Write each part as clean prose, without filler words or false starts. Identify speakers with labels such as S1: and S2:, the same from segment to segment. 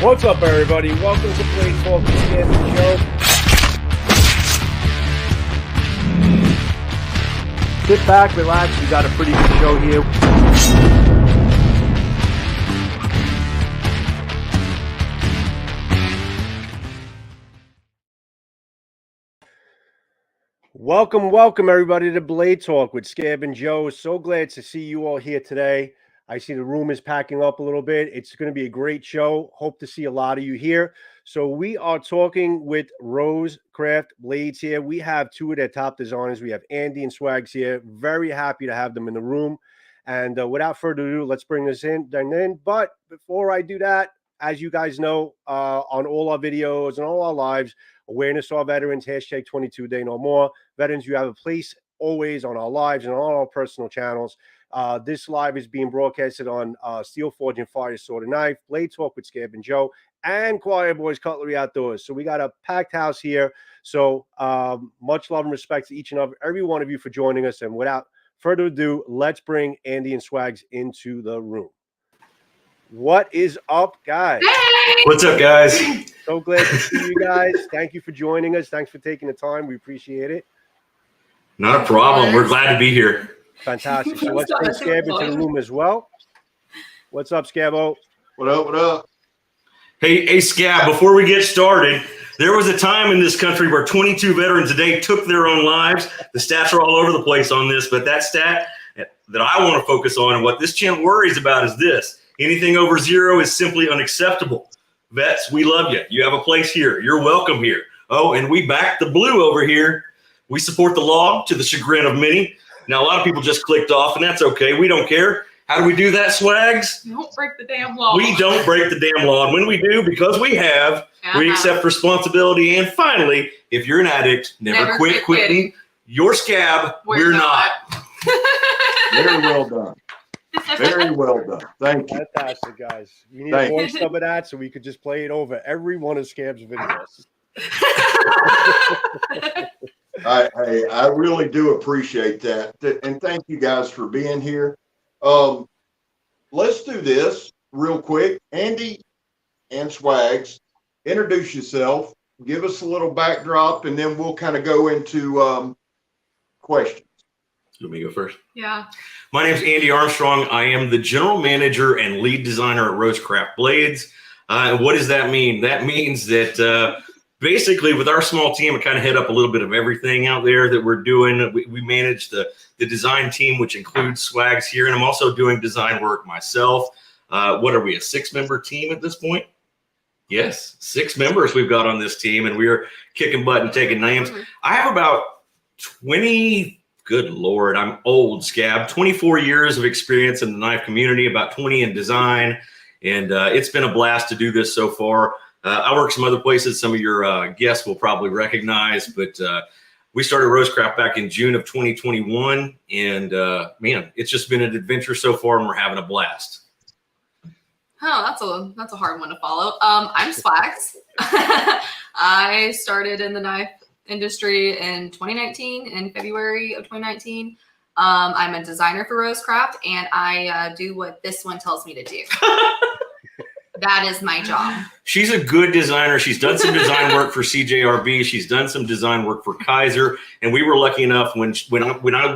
S1: What's up, everybody? Welcome to Blade Talk with Scab and Joe. Sit back, relax. We got a pretty good show here. Welcome, everybody, to Blade Talk with Scab and Joe. So glad to see you all here today. I see the room is packing up a little bit. It's going to be a great show. Hope to see a lot of you here. So we are talking with RoseCraft Blades here. We have two of their top designers. We have Andy and Swags here. Very happy to have them in the room. And without further ado, let's bring this in. But before I do that, as you guys know, on all our videos and all our lives, awareness to our veterans, hashtag 22 Day No More. Veterans, you have a place always on our lives and on all our personal channels. This live is being broadcasted on Steel Forge and Fire Sword and Knife, Blade Talk with Scab and Joe, and Choir Boys Cutlery Outdoors. So we got a packed house here. So much love and respect to each and every one of you for joining us. And without further ado, let's bring Andy and Swags into the room. What is up, guys?
S2: Hey!
S3: What's up, guys?
S1: So glad to see you guys. Thank you for joining us. Thanks for taking the time. We appreciate it.
S3: Not a problem. We're glad to be here.
S1: Fantastic. So let's bring Scab into the room as well. What's up, Scabo?
S4: What up, what up?
S3: Hey, Scab, before we get started, there was a time in this country where 22 veterans a day took their own lives. The stats are all over the place on this, but that stat that I want to focus on and what this channel worries about is this. Anything over 0 is simply unacceptable. Vets, we love you. You have a place here. You're welcome here. Oh, and we back the blue over here. We support the law to the chagrin of many. Now, a lot of people just clicked off, and that's okay. We don't care. How do we do that, Swags?
S2: Don't break the damn law.
S3: We don't break the damn law. And when we do, because we have, we accept responsibility. And finally, if you're an addict, never quit quitting. You're Scab. We're not.
S4: Very well done. Very well done. Thank you.
S1: Fantastic, guys. We need a voice of that so we could just play it over every one of Scab's videos.
S4: I really do appreciate that. And thank you guys for being here. Let's do this real quick. Andy and Swags, introduce yourself, give us a little backdrop, and then we'll kind of go into questions.
S3: Let me go first.
S2: Yeah.
S3: My name's Andy Armstrong. I am the general manager and lead designer at RoseCraft Blades. What does that mean? That means that basically with our small team, we kind of head up a little bit of everything out there that we're doing. We manage the design team, which includes Swags here, and I'm also doing design work myself. What are we, a 6-member team at this point? Yes, 6 members we've got on this team, and we're kicking butt and taking names. I have about 20... Good Lord, I'm old, Scab. 24 years of experience in the knife community, about 20 in design, and it's been a blast to do this so far. I work some other places some of your guests will probably recognize, but we started RoseCraft back in June of 2021, and man, it's just been an adventure so far, and we're having a blast.
S2: Oh, that's a hard one to follow. I'm Swags. I started in the knife industry in 2019, in February of 2019. I'm a designer for RoseCraft, and I do what this one tells me to do. That is my job.
S3: She's a good designer. She's done some design work for CJRB. She's done some design work for Kaiser. And we were lucky enough when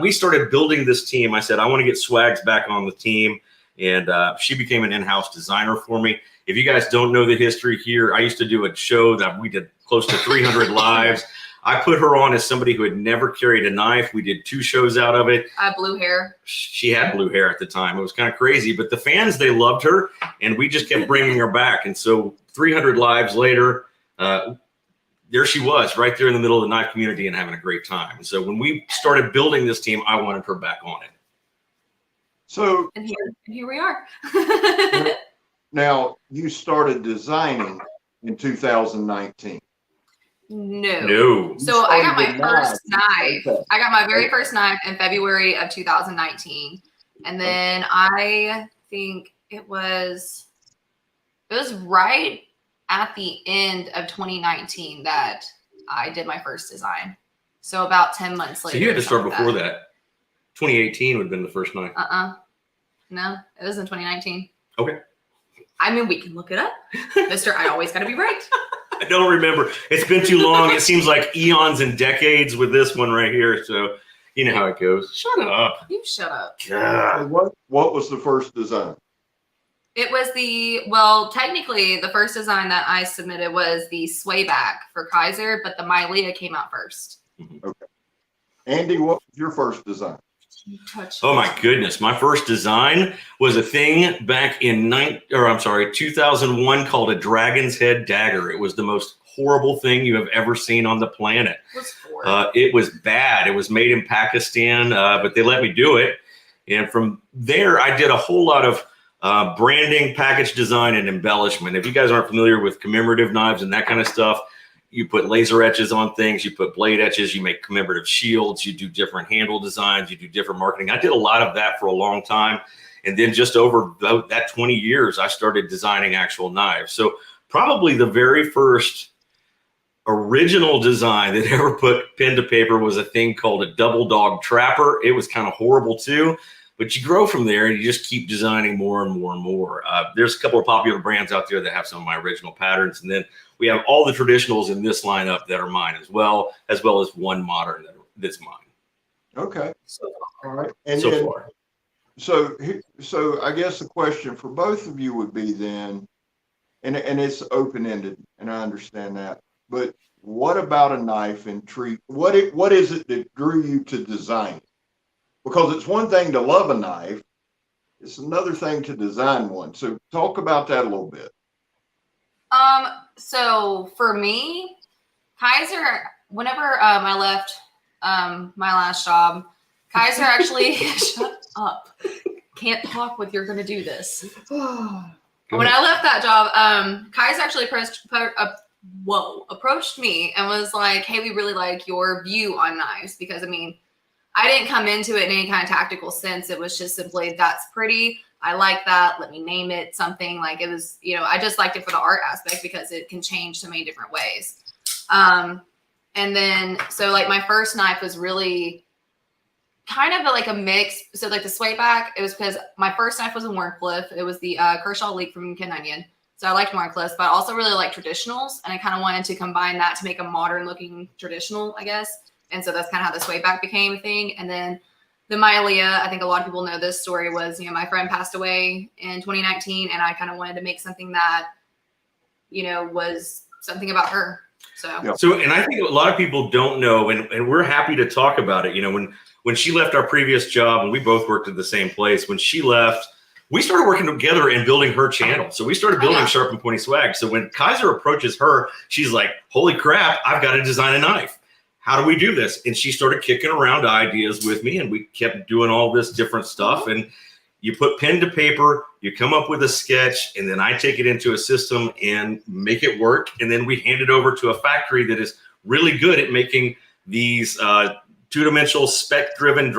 S3: we started building this team, I said, I want to get Swags back on the team. And she became an in-house designer for me. If you guys don't know the history here, I used to do a show that we did close to 300 lives. I put her on as somebody who had never carried a knife. We did 2 shows out of it.
S2: I have blue hair.
S3: She had blue hair at the time. It was kind of crazy, but the fans, they loved her, and we just kept bringing her back. And so 300 lives later, there she was right there in the middle of the knife community and having a great time. And so when we started building this team, I wanted her back on it.
S4: So
S2: and here we are.
S4: Now, you started designing in 2019.
S2: No. So I got my first knife. Okay. I got my very first knife in February of 2019. And then I think it was right at the end of 2019 that I did my first design. So about 10 months later.
S3: So you had to start before that. 2018 would have been the first knife.
S2: No, it was in 2019.
S3: Okay.
S2: I mean, we can look it up. Mr. I always got to be right.
S3: I don't remember. It's been too long. It seems like eons and decades with this one right here. So you know how it goes. Shut up.
S2: You shut up.
S3: God.
S4: What was the first design?
S2: It was technically the first design that I submitted was the sway back for Kaiser, but the Mylea came out first.
S4: Okay. Andy, what was your first design?
S3: Oh my goodness. My first design was a thing back in 2001 called a dragon's head dagger. It was the most horrible thing you have ever seen on the planet. It was bad. It was made in Pakistan, but they let me do it. And from there, I did a whole lot of branding, package design, and embellishment. If you guys aren't familiar with commemorative knives and that kind of stuff, you put laser etches on things, you put blade etches, you make commemorative shields, you do different handle designs, you do different marketing. I did a lot of that for a long time. And then just over that 20 years, I started designing actual knives. So probably the very first original design that ever put pen to paper was a thing called a double dog trapper. It was kind of horrible too, but you grow from there and you just keep designing more and more and more. There's a couple of popular brands out there that have some of my original patterns. And then we have all the traditionals in this lineup that are mine as well as one modern that's mine.
S4: Okay.
S3: So
S4: all right. And
S3: so
S4: then,
S3: far.
S4: So I guess the question for both of you would be then, and it's open-ended, and I understand that, but what about a knife intrigued? What is it that drew you to design it? Because it's one thing to love a knife, it's another thing to design one. So talk about that a little bit.
S2: So for me, Kaiser, whenever I left my last job, Kaiser actually shut up. Can't talk with you're gonna do this. When I left that job, Kaiser actually approached me and was like, hey, we really like your view on knives, because I mean, I didn't come into it in any kind of tactical sense. It was just simply, that's pretty. I like that. Let me name it something. Like it was, I just liked it for the art aspect because it can change so many different ways. And then, so like my first knife was really kind of like a mix. So like the sway back, it was because my first knife was a Warncliffe. It was the Kershaw Leak from Ken Onion. So I liked Warncliffes, but I also really like traditionals. And I kind of wanted to combine that to make a modern looking traditional, I guess. And so that's kind of how the sway back became a thing. And then the Mylea, I think a lot of people know this story, was, my friend passed away in 2019, and I kind of wanted to make something that, was something about her. So,
S3: and I think a lot of people don't know, and we're happy to talk about it. When she left our previous job, and we both worked at the same place, when she left, we started working together and building her channel. So we started building Sharp and Pointy Swag. So when Kaiser approaches her, she's like, holy crap, I've got to design a knife. How do we do this? And she started kicking around ideas with me, and we kept doing all this different stuff. And you put pen to paper, you come up with a sketch, and then I take it into a system and make it work. And then we hand it over to a factory that is really good at making these two-dimensional spec-driven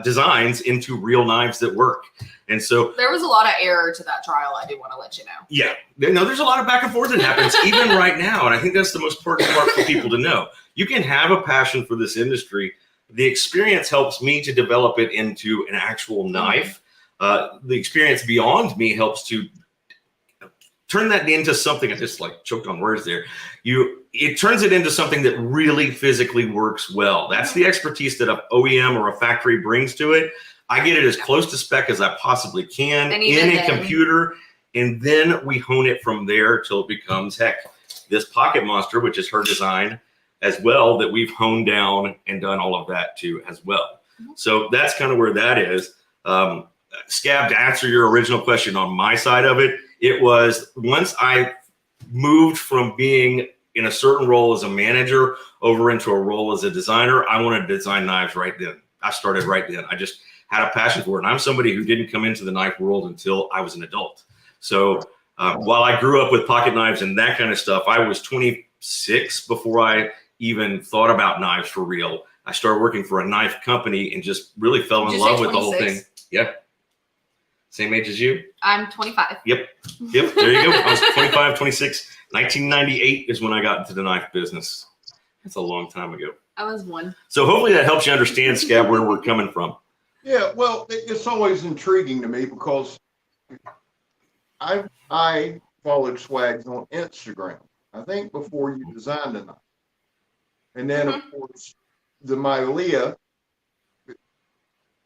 S3: designs into real knives that work. And so
S2: there was a lot of error to that trial. I do want to let you know.
S3: Yeah, there's a lot of back and forth that happens even right now. And I think that's the most important part for people to know. You can have a passion for this industry. The experience helps me to develop it into an actual knife. The experience beyond me helps to turn that into something. I just choked on words there. It turns it into something that really physically works well. That's the expertise that an OEM or a factory brings to it. I get it as close to spec as I possibly can in a computer, and then we hone it from there till it becomes, heck, this pocket monster, which is her design as well, that we've honed down and done all of that too as well. So that's kind of where that is. Scab, to answer your original question on my side of it, it was once I moved from being in a certain role as a manager over into a role as a designer, I wanted to design knives right then. I started right then. I just had a passion for it. And I'm somebody who didn't come into the knife world until I was an adult. So while I grew up with pocket knives and that kind of stuff, I was 26 before I even thought about knives for real. I started working for a knife company and just really fell in love with the whole thing. Yeah. Same age as you?
S2: I'm 25.
S3: Yep. There you go. I was 25, 26. 1998 is when I got into the knife business. That's a long time ago.
S2: I was one.
S3: So hopefully that helps you understand, Scab, where we're coming from.
S4: Yeah, well, it's always intriguing to me because I followed Swags on Instagram, I think before you designed a knife. And then of course my Leah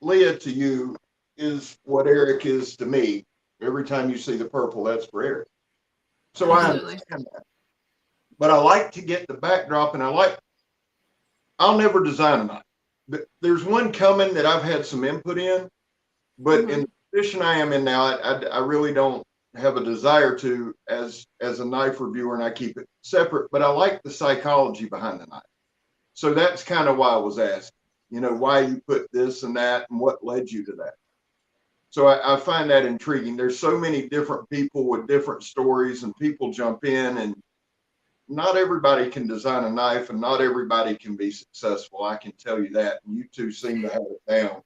S4: to you is what Eric is to me. Every time you see the purple, that's for Eric. So I understand that. But I like to get the backdrop, and I'll never design a knife. But there's one coming that I've had some input in, but in the position I am in now, I really don't have a desire to as a knife reviewer, and I keep it separate, but I like the psychology behind the knife. So that's kind of why I was asking, why you put this and that and what led you to that. So I find that intriguing. There's so many different people with different stories, and people jump in, and not everybody can design a knife, and not everybody can be successful. I can tell you that. And you two seem to have it down.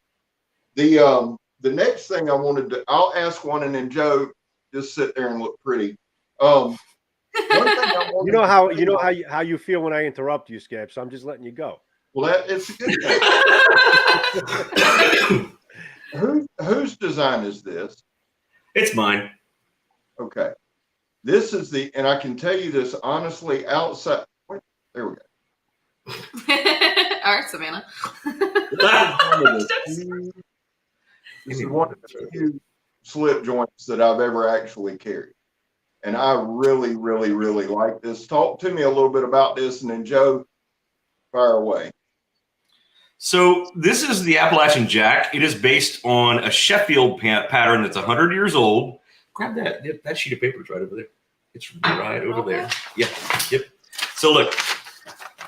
S4: The next thing I'll ask one, and then Joe, just sit there and look pretty. One thing I
S1: you know how you feel when I interrupt you, Scab. So I'm just letting you go.
S4: Well, it's a good thing. Whose design is this? It's
S3: mine.
S4: Okay. This is and I can tell you this honestly, outside. There we go.
S2: All right, Savannah.
S4: This is one of the few slip joints that I've ever actually carried. And I really, really, really like this. Talk to me a little bit about this, and then Joe, fire away.
S3: So this is the Appalachian Jack. It is based on a Sheffield pattern that's 100 years old. Grab that sheet of paper is right over there. It's right over there. Yeah. Yep. So look.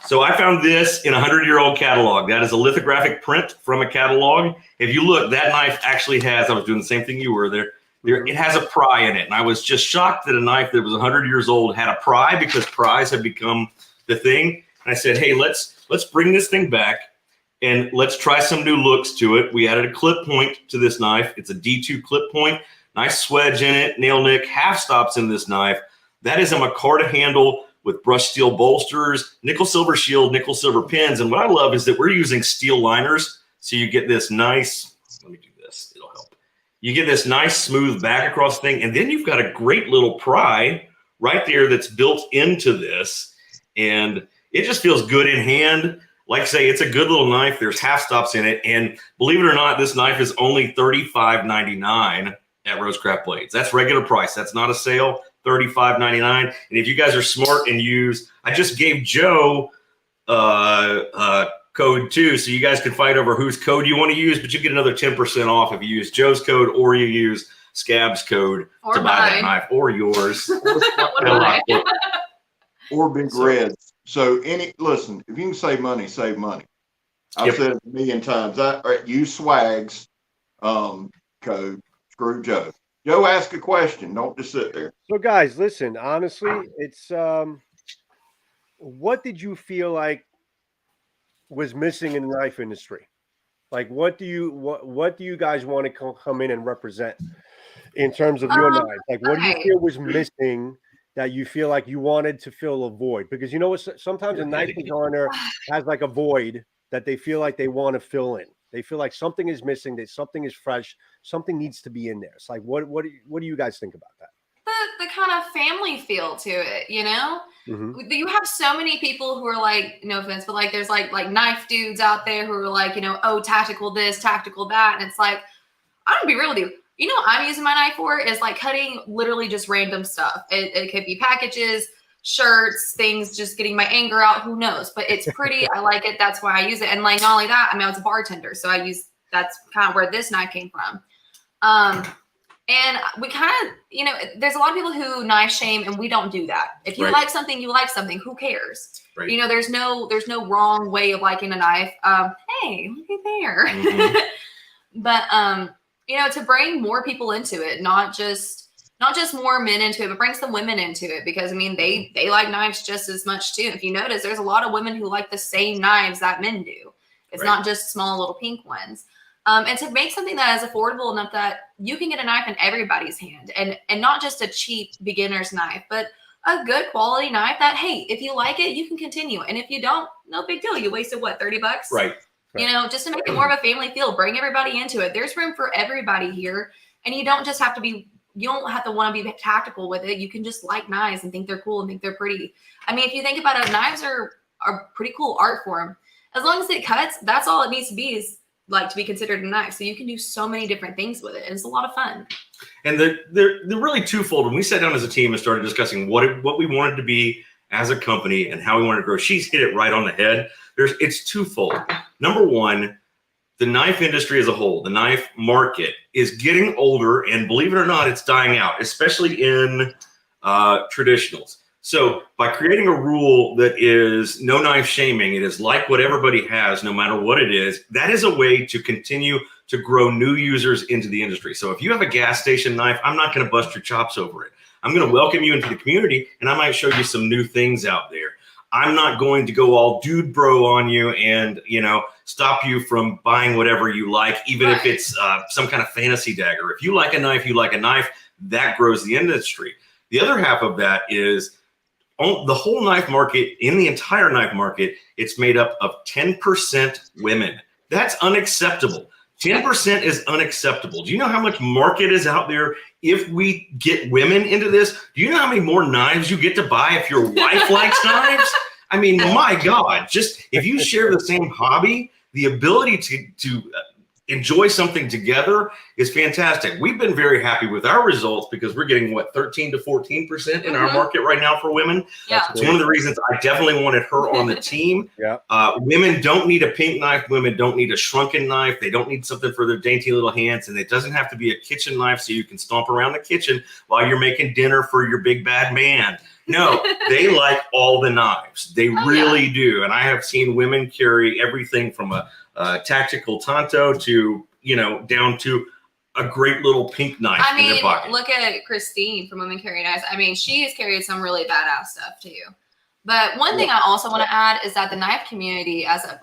S3: So I found this in a 100-year-old catalog. That is a lithographic print from a catalog. If you look, that knife actually has, I was doing the same thing you were there. It has a pry in it. And I was just shocked that a knife that was 100 years old had a pry, because pries have become the thing. And I said, hey, let's bring this thing back. And let's try some new looks to it. We added a clip point to this knife. It's a D2 clip point. Nice swedge in it, nail nick, half stops in this knife. That is a micarta handle with brushed steel bolsters, nickel silver shield, nickel silver pins. And what I love is that we're using steel liners. So you get this nice, let me do this, it'll help. You get this nice smooth back across thing. And then you've got a great little pry right there that's built into this. And it just feels good in hand. Like I say, it's a good little knife. There's half stops in it. And believe it or not, this knife is only $35.99 at RoseCraft Blades. That's regular price. That's not a sale, $35.99. And if you guys are smart and I just gave Joe code too, so you guys can fight over whose code you want to use, but you get another 10% off if you use Joe's code or you use Scab's code to buy that knife, or yours.
S4: Or Big Reds. So listen, if you can save money, save money. I've said it a million times. Use Swag's code. Screw Joe. Joe, ask a question. Don't just sit there.
S1: So guys, listen, honestly, it's what did you feel like was missing in the knife industry? Like what do you guys want to come in and represent in terms of your knife? Like what do you feel was missing that you feel like you wanted to fill a void? Because you know what, sometimes a knife designer has like a void that they feel like they want to fill in. They feel like something is missing, that something is fresh, something needs to be in there. It's like, what do you guys think about that?
S2: The kind of family feel to it, you know? You have so many people who are like, no offense, but like there's like knife dudes out there who are like, oh, tactical this, tactical that. And it's like, I'm gonna be real with you. You know what I'm using my knife for is like cutting literally just random stuff. It could be packages, shirts, things, just getting my anger out. Who knows? But it's pretty. I like it. That's why I use it. And like not only that, I mean, I was a bartender, so that's kind of where this knife came from. And we kind of, there's a lot of people who knife shame, and we don't do that. If you like something, you like something. Who cares? Right. There's no wrong way of liking a knife. Hey, look at there. But to bring more people into it, not just more men into it, but bring some women into it, because I mean they like knives just as much too. If you notice, there's a lot of women who like the same knives that men do. It's not just small little pink ones. And to make something that is affordable enough that you can get a knife in everybody's hand, and not just a cheap beginner's knife, but a good quality knife that, hey, if you like it, you can continue. And if you don't, no big deal. You wasted what, $30?
S3: Right.
S2: Just to make it more of a family feel, bring everybody into it. There's room for everybody here. And you don't just have to be you don't have to want to be tactical with it. You can just like knives and think they're cool and think they're pretty. I mean, if you think about it, knives are pretty cool art form. As long as it cuts, that's all it needs to be, is like to be considered a knife. So you can do so many different things with it. And it's a lot of fun. And
S3: they're really twofold. When we sat down as a team and started discussing what we wanted to be as a company and how we wanted to grow, she's hit it right on the head. It's twofold. Number one, the knife industry as a whole, the knife market, is getting older, and believe it or not, it's dying out, especially in traditionals. So by creating a rule that is no knife shaming, it is like what everybody has, no matter what it is, that is a way to continue to grow new users into the industry. So if you have a gas station knife, I'm not going to bust your chops over it. I'm going to welcome you into the community, and I might show you some new things out there. I'm not going to go all dude bro on you and, stop you from buying whatever you like, even if it's some kind of fantasy dagger. If you like a knife, you like a knife. That grows the industry. The other half of that is the whole knife market. In the entire knife market, it's made up of 10% women. That's unacceptable. 10% is unacceptable. Do you know how much market is out there if we get women into this? Do you know how many more knives you get to buy if your wife likes knives? I mean, my God, just if you share the same hobby, the ability to enjoy something together is fantastic. We've been very happy with our results because we're getting 13 to 14% in our market right now for women.
S2: Yeah.
S3: It's one of the reasons I definitely wanted her on the team.
S1: Yeah.
S3: Women don't need a pink knife. Women don't need a shrunken knife. They don't need something for their dainty little hands. And it doesn't have to be a kitchen knife so you can stomp around the kitchen while you're making dinner for your big bad man. No, they like all the knives. They really do. And I have seen women carry everything from a tactical tanto to, down to a great little pink knife in their pocket.
S2: Look at Christine from Women Carry Knives. I mean, she has carried some really badass stuff too. But one thing I also want to add is that the knife community the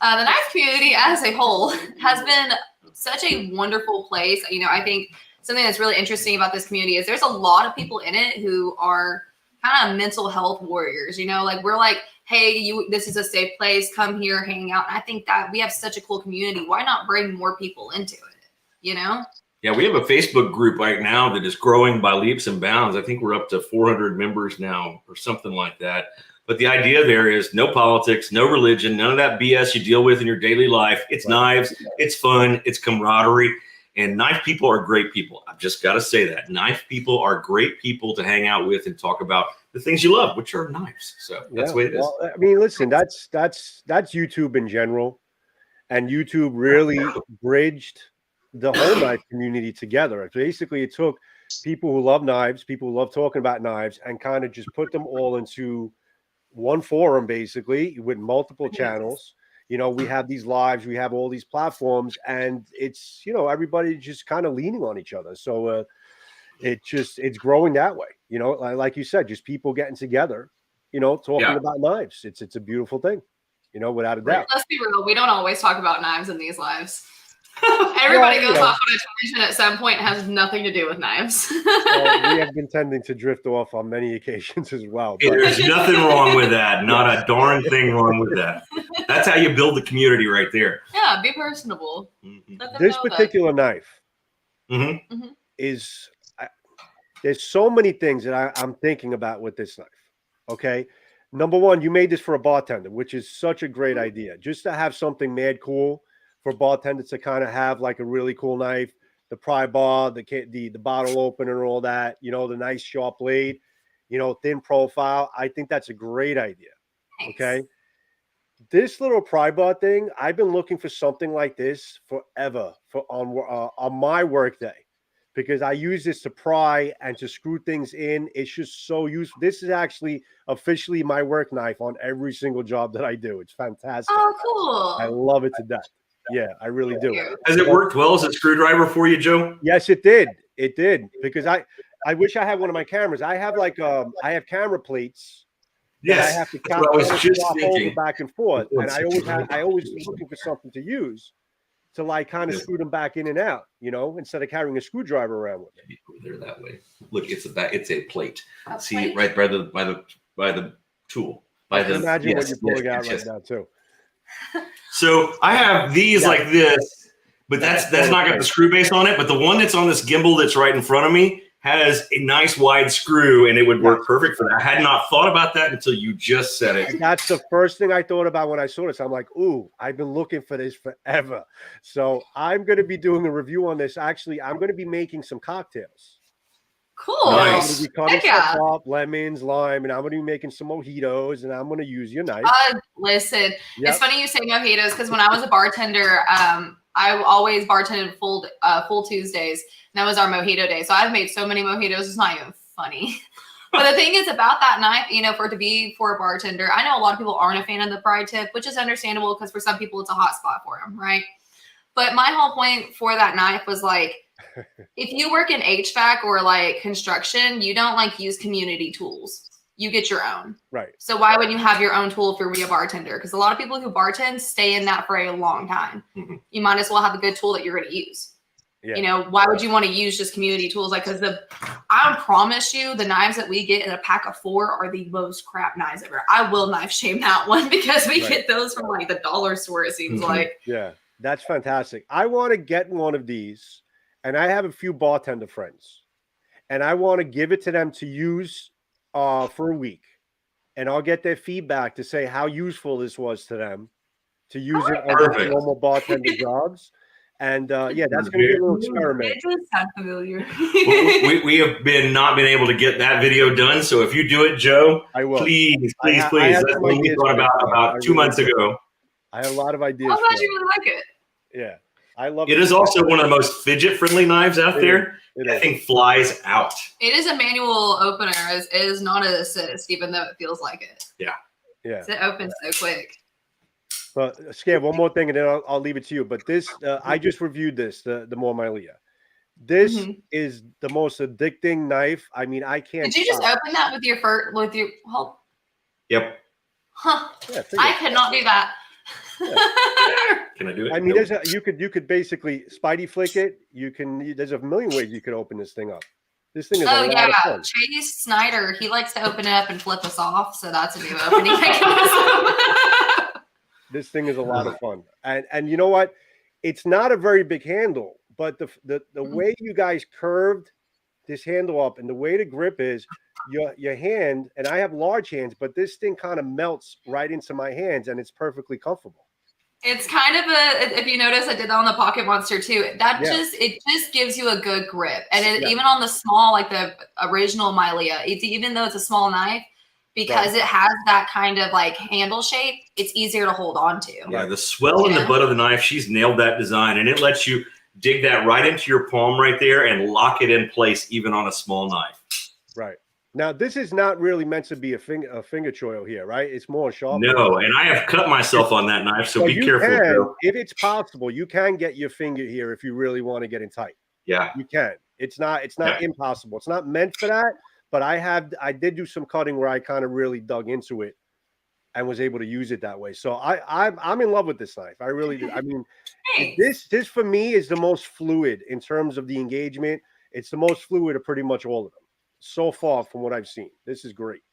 S2: knife community as a whole has been such a wonderful place. I think something that's really interesting about this community is there's a lot of people in it who are kind of mental health warriors. We're like, hey, this is a safe place. Come here, hang out. And I think that we have such a cool community. Why not bring more people into it?
S3: Yeah, we have a Facebook group right now that is growing by leaps and bounds. I think we're up to 400 members now or something like that. But the idea there is no politics, no religion, none of that BS you deal with in your daily life. It's knives, it's fun, it's camaraderie. And knife people are great people. I've just got to say that. Knife people are great people to hang out with and talk about the things you love, which are knives. So that's the way it is.
S1: Well, I mean, listen, that's YouTube in general. And YouTube really bridged the whole knife community together. Basically, it took people who love knives, people who love talking about knives, and kind of just put them all into one forum, basically, with multiple channels. We have these lives, we have all these platforms, and it's, everybody just kind of leaning on each other. So it's growing that way, like you said, just people getting together, talking about knives. It's a beautiful thing, without a doubt.
S2: Let's be real. We don't always talk about knives in these lives. Everybody goes off on a tangent at some point and has nothing to do with knives.
S1: Well, we have been tending to drift off on many occasions as well.
S3: But there's nothing wrong with that. Not a darn thing wrong with that. That's how you build the community right there.
S2: Yeah, be personable.
S1: This particular knife is, there's so many things that I'm thinking about with this knife. Okay. Number one, you made this for a bartender, which is such a great idea. Just to have something mad cool for bartenders to kind of have like a really cool knife, the pry bar, the bottle opener, and all that, the nice sharp blade, thin profile. I think that's a great idea.
S2: Thanks.
S1: Okay. This little pry bar thing, I've been looking for something like this forever on my work day, because I use this to pry and to screw things in. It's just so useful. This is actually officially my work knife on every single job that I do. It's fantastic.
S2: Oh, cool.
S1: I love it to death. Yeah, I really do.
S3: Has it worked well as a screwdriver for you, Joe?
S1: Yes, it did. It did, because I wish I had one of my cameras. I have I have camera plates.
S3: Yes,
S1: I have to
S3: that's what I was just thinking.
S1: Back and forth, and I always was looking for something to use to kind of screw them back in and out, instead of carrying a screwdriver around with me.
S3: They're that way. Look, it's a plate. See it right by the tool. Imagine
S1: what you're pulling out right now too.
S3: So I have these like this, but that's not got the screw base on it. But the one that's on this gimbal that's right in front of me has a nice wide screw, and it would work perfect for that. I had not thought about that until you just said it.
S1: And that's the first thing I thought about when I saw this. I'm like, ooh, I've been looking for this forever. So I'm going to be doing a review on this. Actually, I'm going to be making some cocktails.
S2: Cool.
S3: Nice.
S1: I'm going to be cutting stuff up, lemons, lime, and I'm going to be making some mojitos, and I'm going to use your knife.
S2: Listen, it's funny you say mojitos because when I was a bartender, I always bartended full Tuesdays, and that was our mojito day. So I've made so many mojitos, it's not even funny. But the thing is about that knife, you know, for a bartender, I know a lot of people aren't a fan of the pry tip, which is understandable because for some people it's a hot spot for them, right? But my whole point for that knife was like, if you work in HVAC or like construction, you don't like use community tools. You get your own. Right. So why wouldn't you have your own tool if you're a bartender? Because a lot of people who bartend stay in that for a long time. Mm-hmm. You might as well have a good tool that you're going to use. Yeah. You know, why would you want to use just community tools? Like, because I promise you, the knives that we get in a pack of 4 are the most crap knives ever. I will knife shame that one because we get those from like the dollar store, it seems like. Yeah, that's fantastic. I want to get one of these, and I have a few bartender friends, and I want to give it to them to use for a week, and I'll get their feedback to say how useful this was to them to use it on their normal bartender jobs. And yeah, that's going to be a little experiment. It does sound familiar.
S3: Well, we have not been able to get that video done. So if you do it, Joe, I will. Please. That's what we thought about 2 months ago.
S1: I have a lot of ideas.
S2: I'm glad you really like it.
S1: Yeah, I love
S3: it. It is also one of the most fidget-friendly knives out there. That thing flies out.
S2: It is a manual opener. It is not an assist, even though it feels like it.
S3: Yeah.
S1: Yeah.
S2: It opens so quick.
S1: But Scab, one more thing, and then I'll leave it to you. But this, I just reviewed this, the Mormalia. This is the most addicting knife. I mean, I can't.
S2: Did you just open that with your hold?
S3: Yep.
S2: Huh. Yeah, I could not do that.
S3: Yeah. Can I do it?
S1: I mean, you could basically Spidey flick it. There's a million ways you could open this thing up. This thing is a lot of fun.
S2: Chase Snyder, he likes to open it up and flip us off, so that's a new opening mechanism.
S1: This thing is a lot of fun. And you know what? It's not a very big handle, but the way you guys curved this handle up and the way the grip is, your hand, and I have large hands, but this thing kind of melts right into my hands and it's perfectly comfortable.
S2: It's kind of if you notice, I did that on the Pocket Monster too. It just gives you a good grip. And even on the small, like the original Milia, even though it's a small knife, because it has that kind of like handle shape, it's easier to hold on to.
S3: Yeah, the swell in the butt of the knife, she's nailed that design, and it lets you dig that right into your palm right there and lock it in place even on a small knife.
S1: Right. Now, this is not really meant to be a finger choil here, right? It's more sharp.
S3: No, and I have cut myself on that knife, so be careful.
S1: If it's possible, you can get your finger here if you really want to get in tight.
S3: Yeah.
S1: You can. It's not impossible. It's not meant for that. But I did do some cutting where I kind of really dug into it and was able to use it that way. So I'm in love with this knife. I really do. I mean, this for me is the most fluid in terms of the engagement. It's the most fluid of pretty much all of them so far from what I've seen. This is great.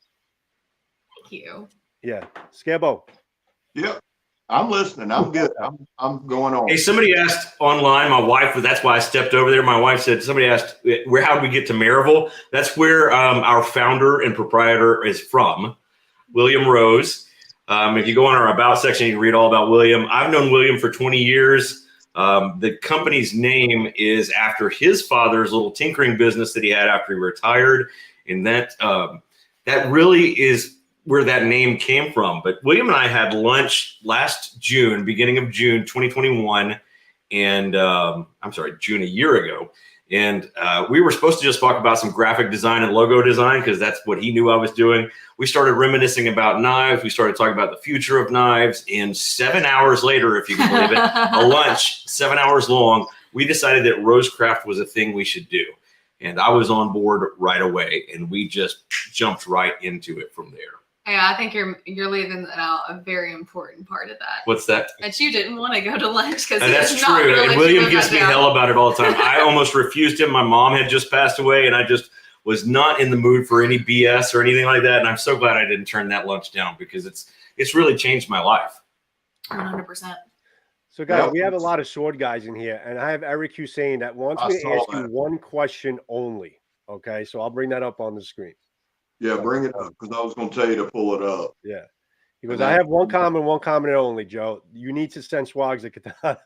S2: Thank you.
S1: Yeah, Scabo.
S4: Yep. I'm listening. I'm good. I'm going on.
S3: Hey, somebody asked online, my wife, that's why I stepped over there. My wife said, somebody asked, how did we get to Maryville? That's where our founder and proprietor is from, William Rose. If you go on our About section, you can read all about William. I've known William for 20 years. The company's name is after his father's little tinkering business that he had after he retired. And that really is where that name came from. But William and I had lunch last June, beginning of June 2021, and June a year ago. And we were supposed to just talk about some graphic design and logo design because that's what he knew I was doing. We started reminiscing about knives. We started talking about the future of knives. And 7 hours later, if you can believe it, a lunch, 7 hours long, we decided that RoseCraft was a thing we should do. And I was on board right away, and we just jumped right into it from there.
S2: Yeah, I think you're leaving out a very important part of that.
S3: What's that?
S2: That you didn't want to go to lunch because
S3: that's true. And William gives me hell about it all the time. I almost refused him. My mom had just passed away, and I just was not in the mood for any BS or anything like that. And I'm so glad I didn't turn that lunch down because it's really changed my life.
S2: 100%.
S1: So, guys, we have a lot of sword guys in here, and I have Eric Hussein that wants me to ask you one question only. Okay, so I'll bring that up on the screen.
S4: Yeah, bring it up, because I was going to tell you to pull it up.
S1: Yeah. He goes, I have one comment only, Joe. You need to send Swags a katana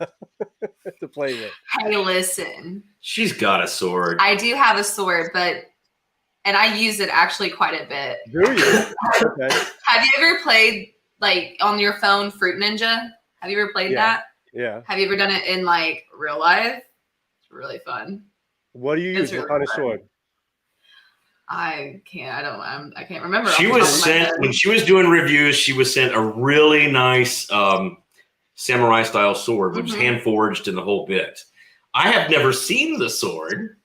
S1: to play with.
S2: Hey, listen.
S3: She's got a sword.
S2: I do have a sword, and I use it actually quite a bit.
S1: Do you? Okay.
S2: Have you ever played, like, on your phone, Fruit Ninja? Have you ever played that?
S1: Yeah.
S2: Have you ever done it in, like, real life? It's really fun.
S1: What do you use? What kind of sword?
S2: I can't remember.
S3: She was sent, when she was doing reviews, she was sent a really nice samurai style sword, which is hand forged and the whole bit. I have never seen the sword.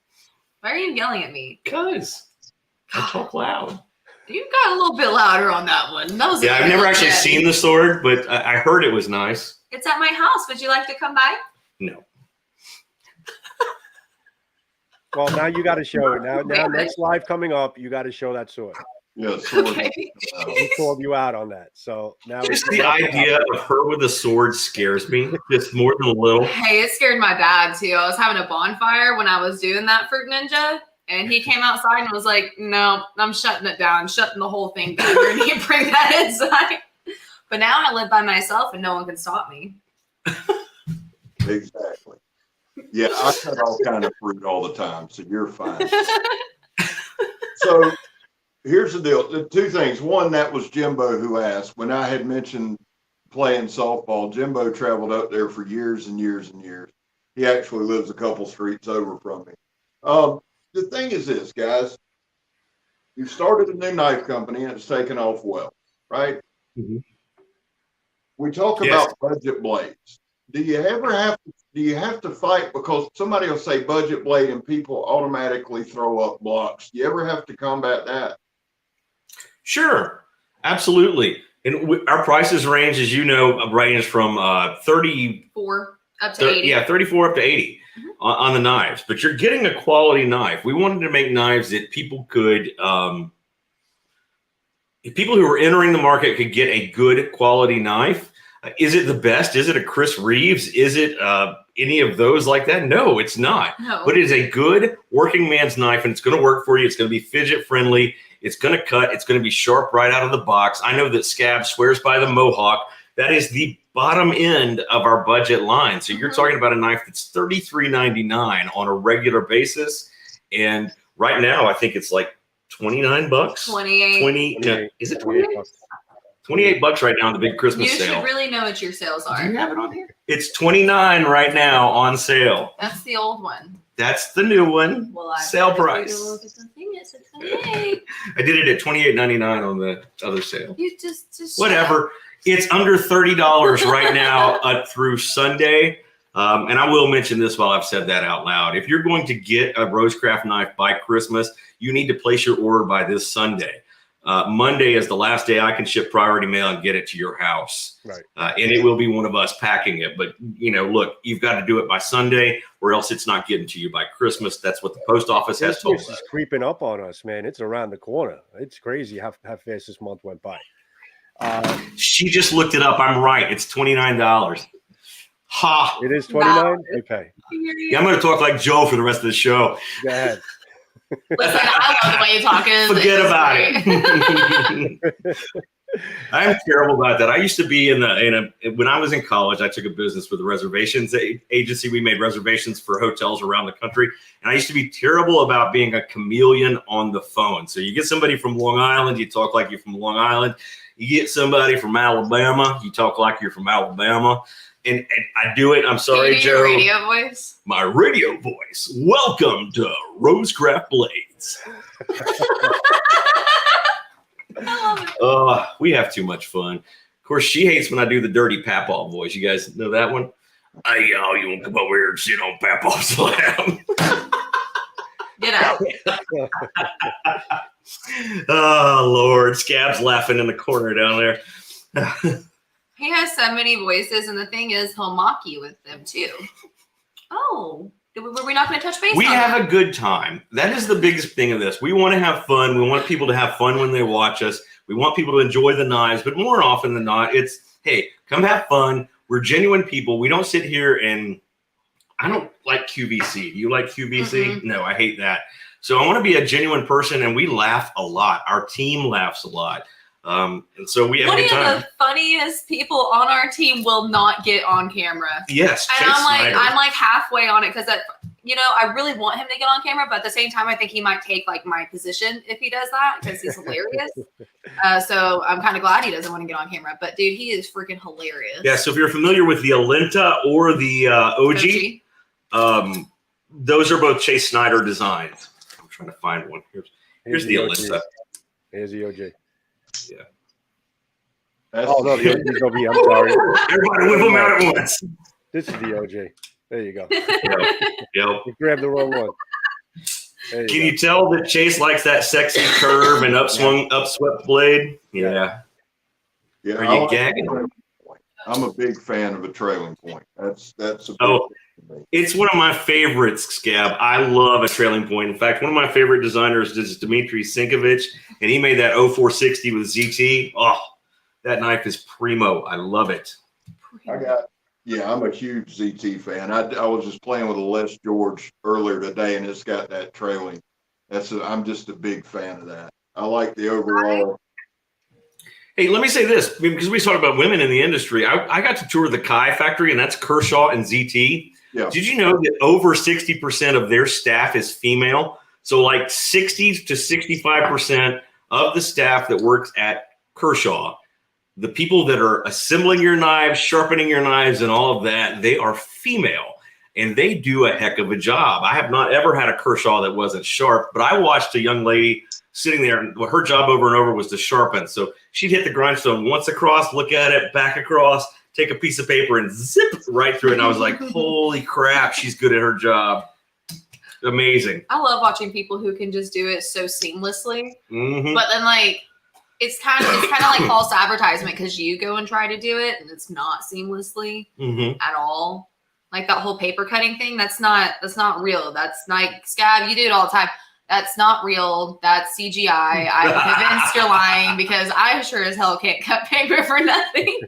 S2: Why are you yelling at me?
S3: Because I talk loud.
S2: You got a little bit louder on that one. That was
S3: I've never actually seen the sword, but I heard it was nice.
S2: It's at my house. Would you like to come by?
S3: No.
S1: Well, now you got to show it. Now next live coming up, you got to show that sword.
S4: Yeah, sword.
S1: He called you out on that. So now
S3: just the idea of her with a sword scares me just more than a little.
S2: Hey, it scared my dad too. I was having a bonfire when I was doing that Fruit Ninja, and he came outside and was like, "No, I'm shutting it down, shutting the whole thing down. You're gonna bring that inside." But now I live by myself, and no one can stop me.
S4: Exactly. Yeah, I cut all kind of fruit all the time, so you're fine. So here's the deal. The two things. One, that was Jimbo who asked. When I had mentioned playing softball, Jimbo traveled up there for years and years and years. He actually lives a couple streets over from me. The thing is this, guys. You started a new knife company and it's taken off well, right?
S3: Mm-hmm.
S4: We talk about budget blades. Do you have to fight because somebody will say budget blade and people automatically throw up blocks? Do you ever have to combat that?
S3: Sure, absolutely. And our prices range, as you know, range from
S2: 34 up to 80.
S3: Yeah, 34 up to 80 on the knives. But you're getting a quality knife. We wanted to make knives that people could, people who were entering the market could get a good quality knife. Is it the best? Is it a Chris Reeves? Is it any of those like that? No, it's not.
S2: No.
S3: But it is a good working man's knife, and it's going to work for you. It's going to be fidget friendly. It's going to cut. It's going to be sharp right out of the box. I know that Scab swears by the Mohawk. That is the bottom end of our budget line. So you're talking about a knife that's $33.99 on a regular basis, and right now I think it's like $29.
S2: 28.
S3: Is it 28? $28 right now on the big Christmas sale.
S2: You should really know what your sales are.
S3: Do you have it on here? It's $29 right now on sale.
S2: That's the old one.
S3: That's the new one.
S2: Well,
S3: sale price.
S2: It's at 28.
S3: I did it at $28.99 on the other sale.
S2: You just
S3: whatever. It's under $30 right now through Sunday. And I will mention this while I've said that out loud. If you're going to get a RoseCraft knife by Christmas, you need to place your order by this Sunday. Monday is the last day I can ship priority mail and get it to your house.
S1: Right.
S3: And it will be one of us packing it. But, you know, look, you've got to do it by Sunday or else it's not getting to you by Christmas. That's what the post office has told us.
S1: This is creeping up on us, man. It's around the corner. It's crazy how fast this month went by.
S3: She just looked it up. I'm right. It's $29. Ha!
S1: It is 29? Okay.
S3: Yeah, I'm going to talk like Joe for the rest of the show.
S1: Go ahead.
S2: Listen, I love the way you talk.
S3: Forget about it. I'm terrible about that. I used to be when I was in college, I took a business with a reservations agency. We made reservations for hotels around the country. And I used to be terrible about being a chameleon on the phone. So you get somebody from Long Island, you talk like you're from Long Island. You get somebody from Alabama, you talk like you're from Alabama. And I do it. I'm sorry, Joe.
S2: Your radio voice?
S3: My radio voice. Welcome to RoseCraft Blades. We have too much fun. Of course, she hates when I do the dirty Papaw voice. You guys know that one? Hey, y'all, you want to come over here and sit on Papaw's lap?
S2: Get out.
S3: Oh, Lord. Scab's laughing in the corner down there.
S2: He has so many voices, and the thing is, he'll mock you with them, too. Oh, were we not going to touch base?
S3: We have a good time. That is the biggest thing of this. We want to have fun. We want people to have fun when they watch us. We want people to enjoy the knives, but more often than not, it's, hey, come have fun. We're genuine people. We don't sit here and I don't like QVC. Do you like QVC? Mm-hmm. No, I hate that. So I want to be a genuine person, and we laugh a lot. Our team laughs a lot. And so we have a good time.
S2: One of the funniest people on our team will not get on camera.
S3: Yes.
S2: And I'm like halfway on it because I really want him to get on camera, but at the same time, I think he might take like my position if he does that because he's hilarious. So I'm kind of glad he doesn't want to get on camera. But dude, he is freaking hilarious.
S3: Yeah. So if you're familiar with the Alenta or the OG, those are both Chase Snyder designs. I'm trying to find one. Here's the Alenta.
S1: Here's the OG.
S3: Yeah.
S1: Oh no, the OG's over here. I'm sorry.
S3: Everybody whip them out at once.
S1: This is the OG. There you go.
S3: Yep.
S1: You grabbed the wrong one.
S3: Can you tell that Chase likes that sexy curve and upswept blade? Yeah.
S4: Yeah.
S3: Are you gagging?
S4: I'm a big fan of a trailing point. That's a big
S3: it's one of my favorites, Scab. I love a trailing point. In fact, one of my favorite designers is Dmitry Sinkovich, and he made that 0460 with ZT. Oh, that knife is primo. I love it.
S4: I'm a huge ZT fan. I was just playing with a Les George earlier today, and it's got that trailing. I'm just a big fan of that. I like the overall.
S3: Hey, let me say this, because we talk about women in the industry. I got to tour the Kai factory, and that's Kershaw and ZT. Yeah. Did you know that over 60% of their staff is female? So like 60 to 65% of the staff that works at Kershaw, the people that are assembling your knives, sharpening your knives, and all of that, they are female, and they do a heck of a job. I have not ever had a Kershaw that wasn't sharp, but I watched a young lady sitting there, and her job over and over was to sharpen. So she'd hit the grindstone once across, look at it, back across, take a piece of paper and zip right through it. And I was like, holy crap, she's good at her job. Amazing.
S2: I love watching people who can just do it so seamlessly.
S3: Mm-hmm.
S2: But then like, it's kind of like false advertisement because you go and try to do it and it's not seamlessly at all. Like that whole paper cutting thing, that's not real. That's like Scab, you do it all the time. That's not real. That's CGI. I'm convinced you're lying because I sure as hell can't cut paper for nothing.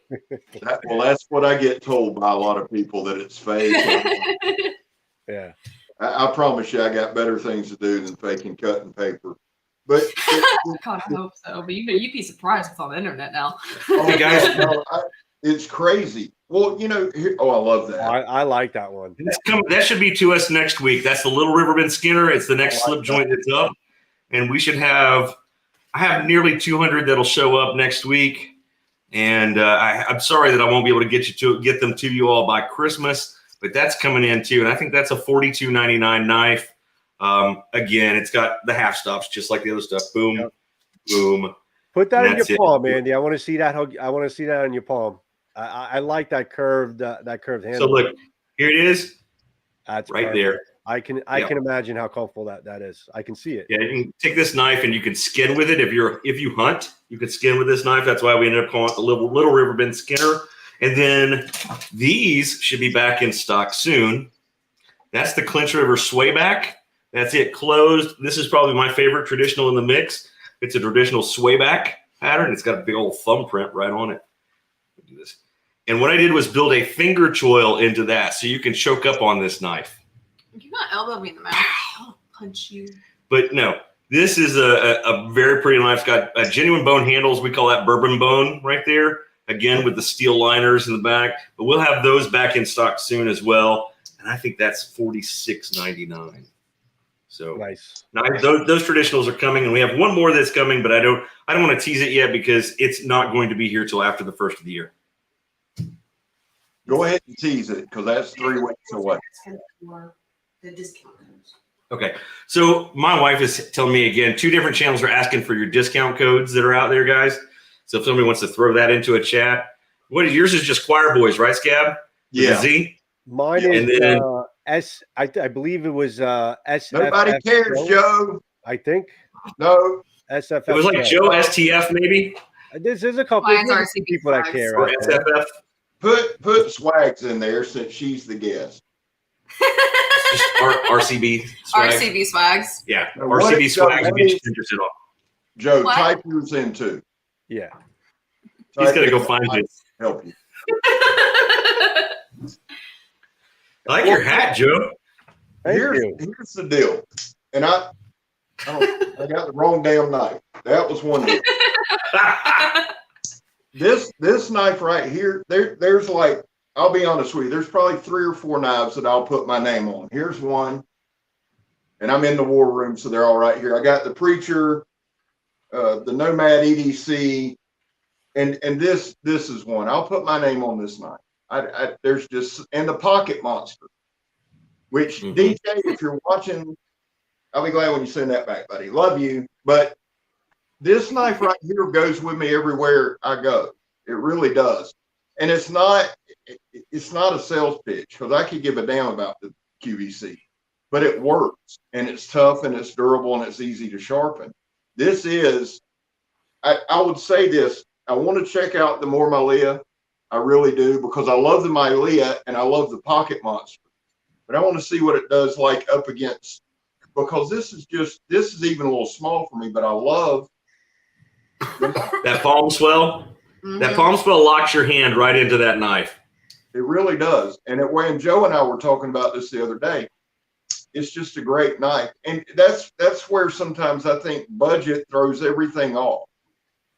S4: That's what I get told by a lot of people, that it's fake.
S1: Yeah.
S4: I promise you, I got better things to do than faking cutting paper. But
S2: God, I hope so. But you'd be surprised it's on the internet now.
S3: Hey guys,
S4: it's crazy. Well, I love that.
S1: I like that one.
S3: That should be to us next week. That's the Little Riverbend Skinner. It's the next slip joint that's up, and we should have. I have nearly 200 that'll show up next week, and I'm sorry that I won't be able to get them to you all by Christmas, but that's coming in too, and I think that's a $42.99 knife. Again, it's got the half stops just like the other stuff. Boom, boom.
S1: Put that in your palm, Andy. I want to see that. I want to see that on your palm. I like that curved handle.
S3: So look, here it is.
S1: That's
S3: right
S1: perfect.
S3: there.
S1: I can imagine how comfortable that is. I can see it.
S3: Yeah, you can take this knife and you can skin with it. If you hunt, you can skin with this knife. That's why we ended up calling it the Little Riverbend Skinner. And then these should be back in stock soon. That's the Clinch River Swayback. That's it, closed. This is probably my favorite traditional in the mix. It's a traditional swayback pattern. It's got a big old thumbprint right on it. Do this. And what I did was build a finger choil into that so you can choke up on this knife.
S2: You're not elbow me in the mouth. I'll punch you.
S3: But no, this is a very pretty knife. It's got genuine bone handles. We call that bourbon bone right there. Again, with the steel liners in the back. But we'll have those back in stock soon as well. And I think that's $46.99. So
S1: nice.
S3: Now those traditionals are coming, and we have one more that's coming, but I don't want to tease it yet because it's not going to be here till after the first of the year.
S4: Go ahead and tease it because that's 3 weeks away.
S2: The discount codes.
S3: Okay, so my wife is telling me again, 2 different channels are asking for your discount codes that are out there, guys. So if somebody wants to throw that into a chat, yours is just Choir Boys, right, Scab?
S4: Yeah.
S3: Z.
S1: Mine is I believe it was SFF.
S4: Nobody cares, Joe.
S1: I think.
S4: No.
S3: SFF. It was like Joe STF, maybe.
S1: There's a couple of people that care.
S3: Or SFF.
S4: Put Swags in there since she's the guest.
S3: Just RCB swag.
S2: RCB Swags.
S3: Yeah, now, RCB Swags.
S4: Joe, type yours in too.
S1: Yeah.
S3: He's got to go find it.
S4: Help you.
S3: I like your hat, Joe.
S4: Here's the deal. And I got the wrong damn knife. That was one deal. This knife right here, there's like, I'll be honest with you, there's probably 3 or 4 knives that I'll put my name on. Here's one. And I'm in the war room, so they're all right here. I got the Preacher, the Nomad EDC, and this is one. I'll put my name on this knife. There's just, and the Pocket Monster, which DJ, if you're watching, I'll be glad when you send that back, buddy. Love you. But this knife right here goes with me everywhere I go. It really does. And it's not a sales pitch, because I could give a damn about the QVC, but it works, and it's tough, and it's durable, and it's easy to sharpen. This is, I would say this, I want to check out the more Malia. I really do, because I love the Malia and I love the Pocket Monster, but I want to see what it does like up against, because this is even a little small for me, but I love
S3: that palm swell. That palm swell locks your hand right into that knife.
S4: It really does. And when Joe and I were talking about this the other day, it's just a great knife. And that's where sometimes I think budget throws everything off.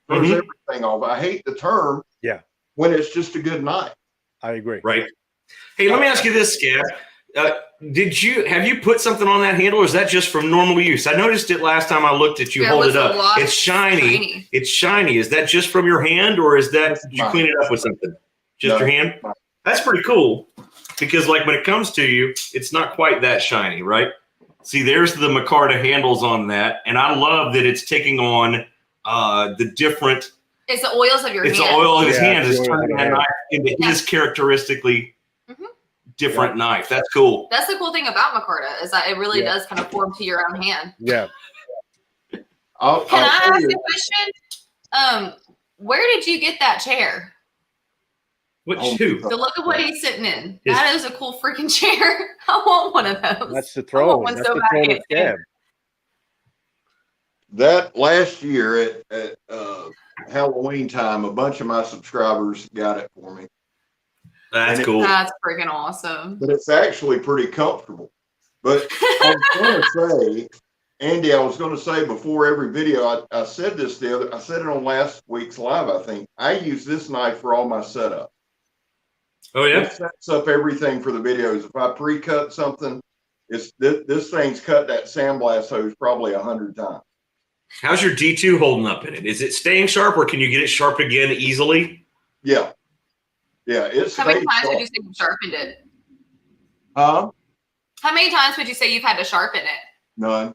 S4: I hate the term.
S1: Yeah.
S4: When it's just a good knife.
S1: I agree.
S3: Right. Hey, let me ask you this, Scab. Have you put something on that handle, or is that just from normal use? I noticed it last time I looked at you. Hold it up. It's shiny. It's shiny. Is that just from your hand, or is that did you clean it up with something? Just your hand? That's pretty cool, because like when it comes to you, it's not quite that shiny, right? See, there's the micarta handles on that, and I love that it's taking on the different.
S2: It's the oils of your hand.
S3: It's the oil of his hand. It's turning that knife into his characteristically different knife. That's cool.
S2: That's the cool thing about micarta, is that it really does kind of form to your own hand.
S1: Yeah.
S2: Can I ask a question? Where did you get that chair?
S3: What shoe?
S2: So look at what he's sitting in. That is a cool freaking chair. I want one of those.
S1: That's the throne. That's the throne of Scab.
S4: That last year at Halloween time, a bunch of my subscribers got it for me.
S3: That's cool.
S2: That's freaking awesome.
S4: But it's actually pretty comfortable. But I was going to say, Andy, I was going to say before every video, I said this I said it on last week's live, I think. I use this knife for all my setup.
S3: Oh, yeah?
S4: It sets up everything for the videos. If I pre-cut something, this thing's cut that sandblast hose probably 100 times.
S3: How's your D2 holding up in it? Is it staying sharp, or can you get it sharp again easily?
S4: Yeah. Yeah, it's
S2: How many times would you say you've sharpened it?
S4: Huh?
S2: How many times would you say you've had to sharpen it?
S4: None.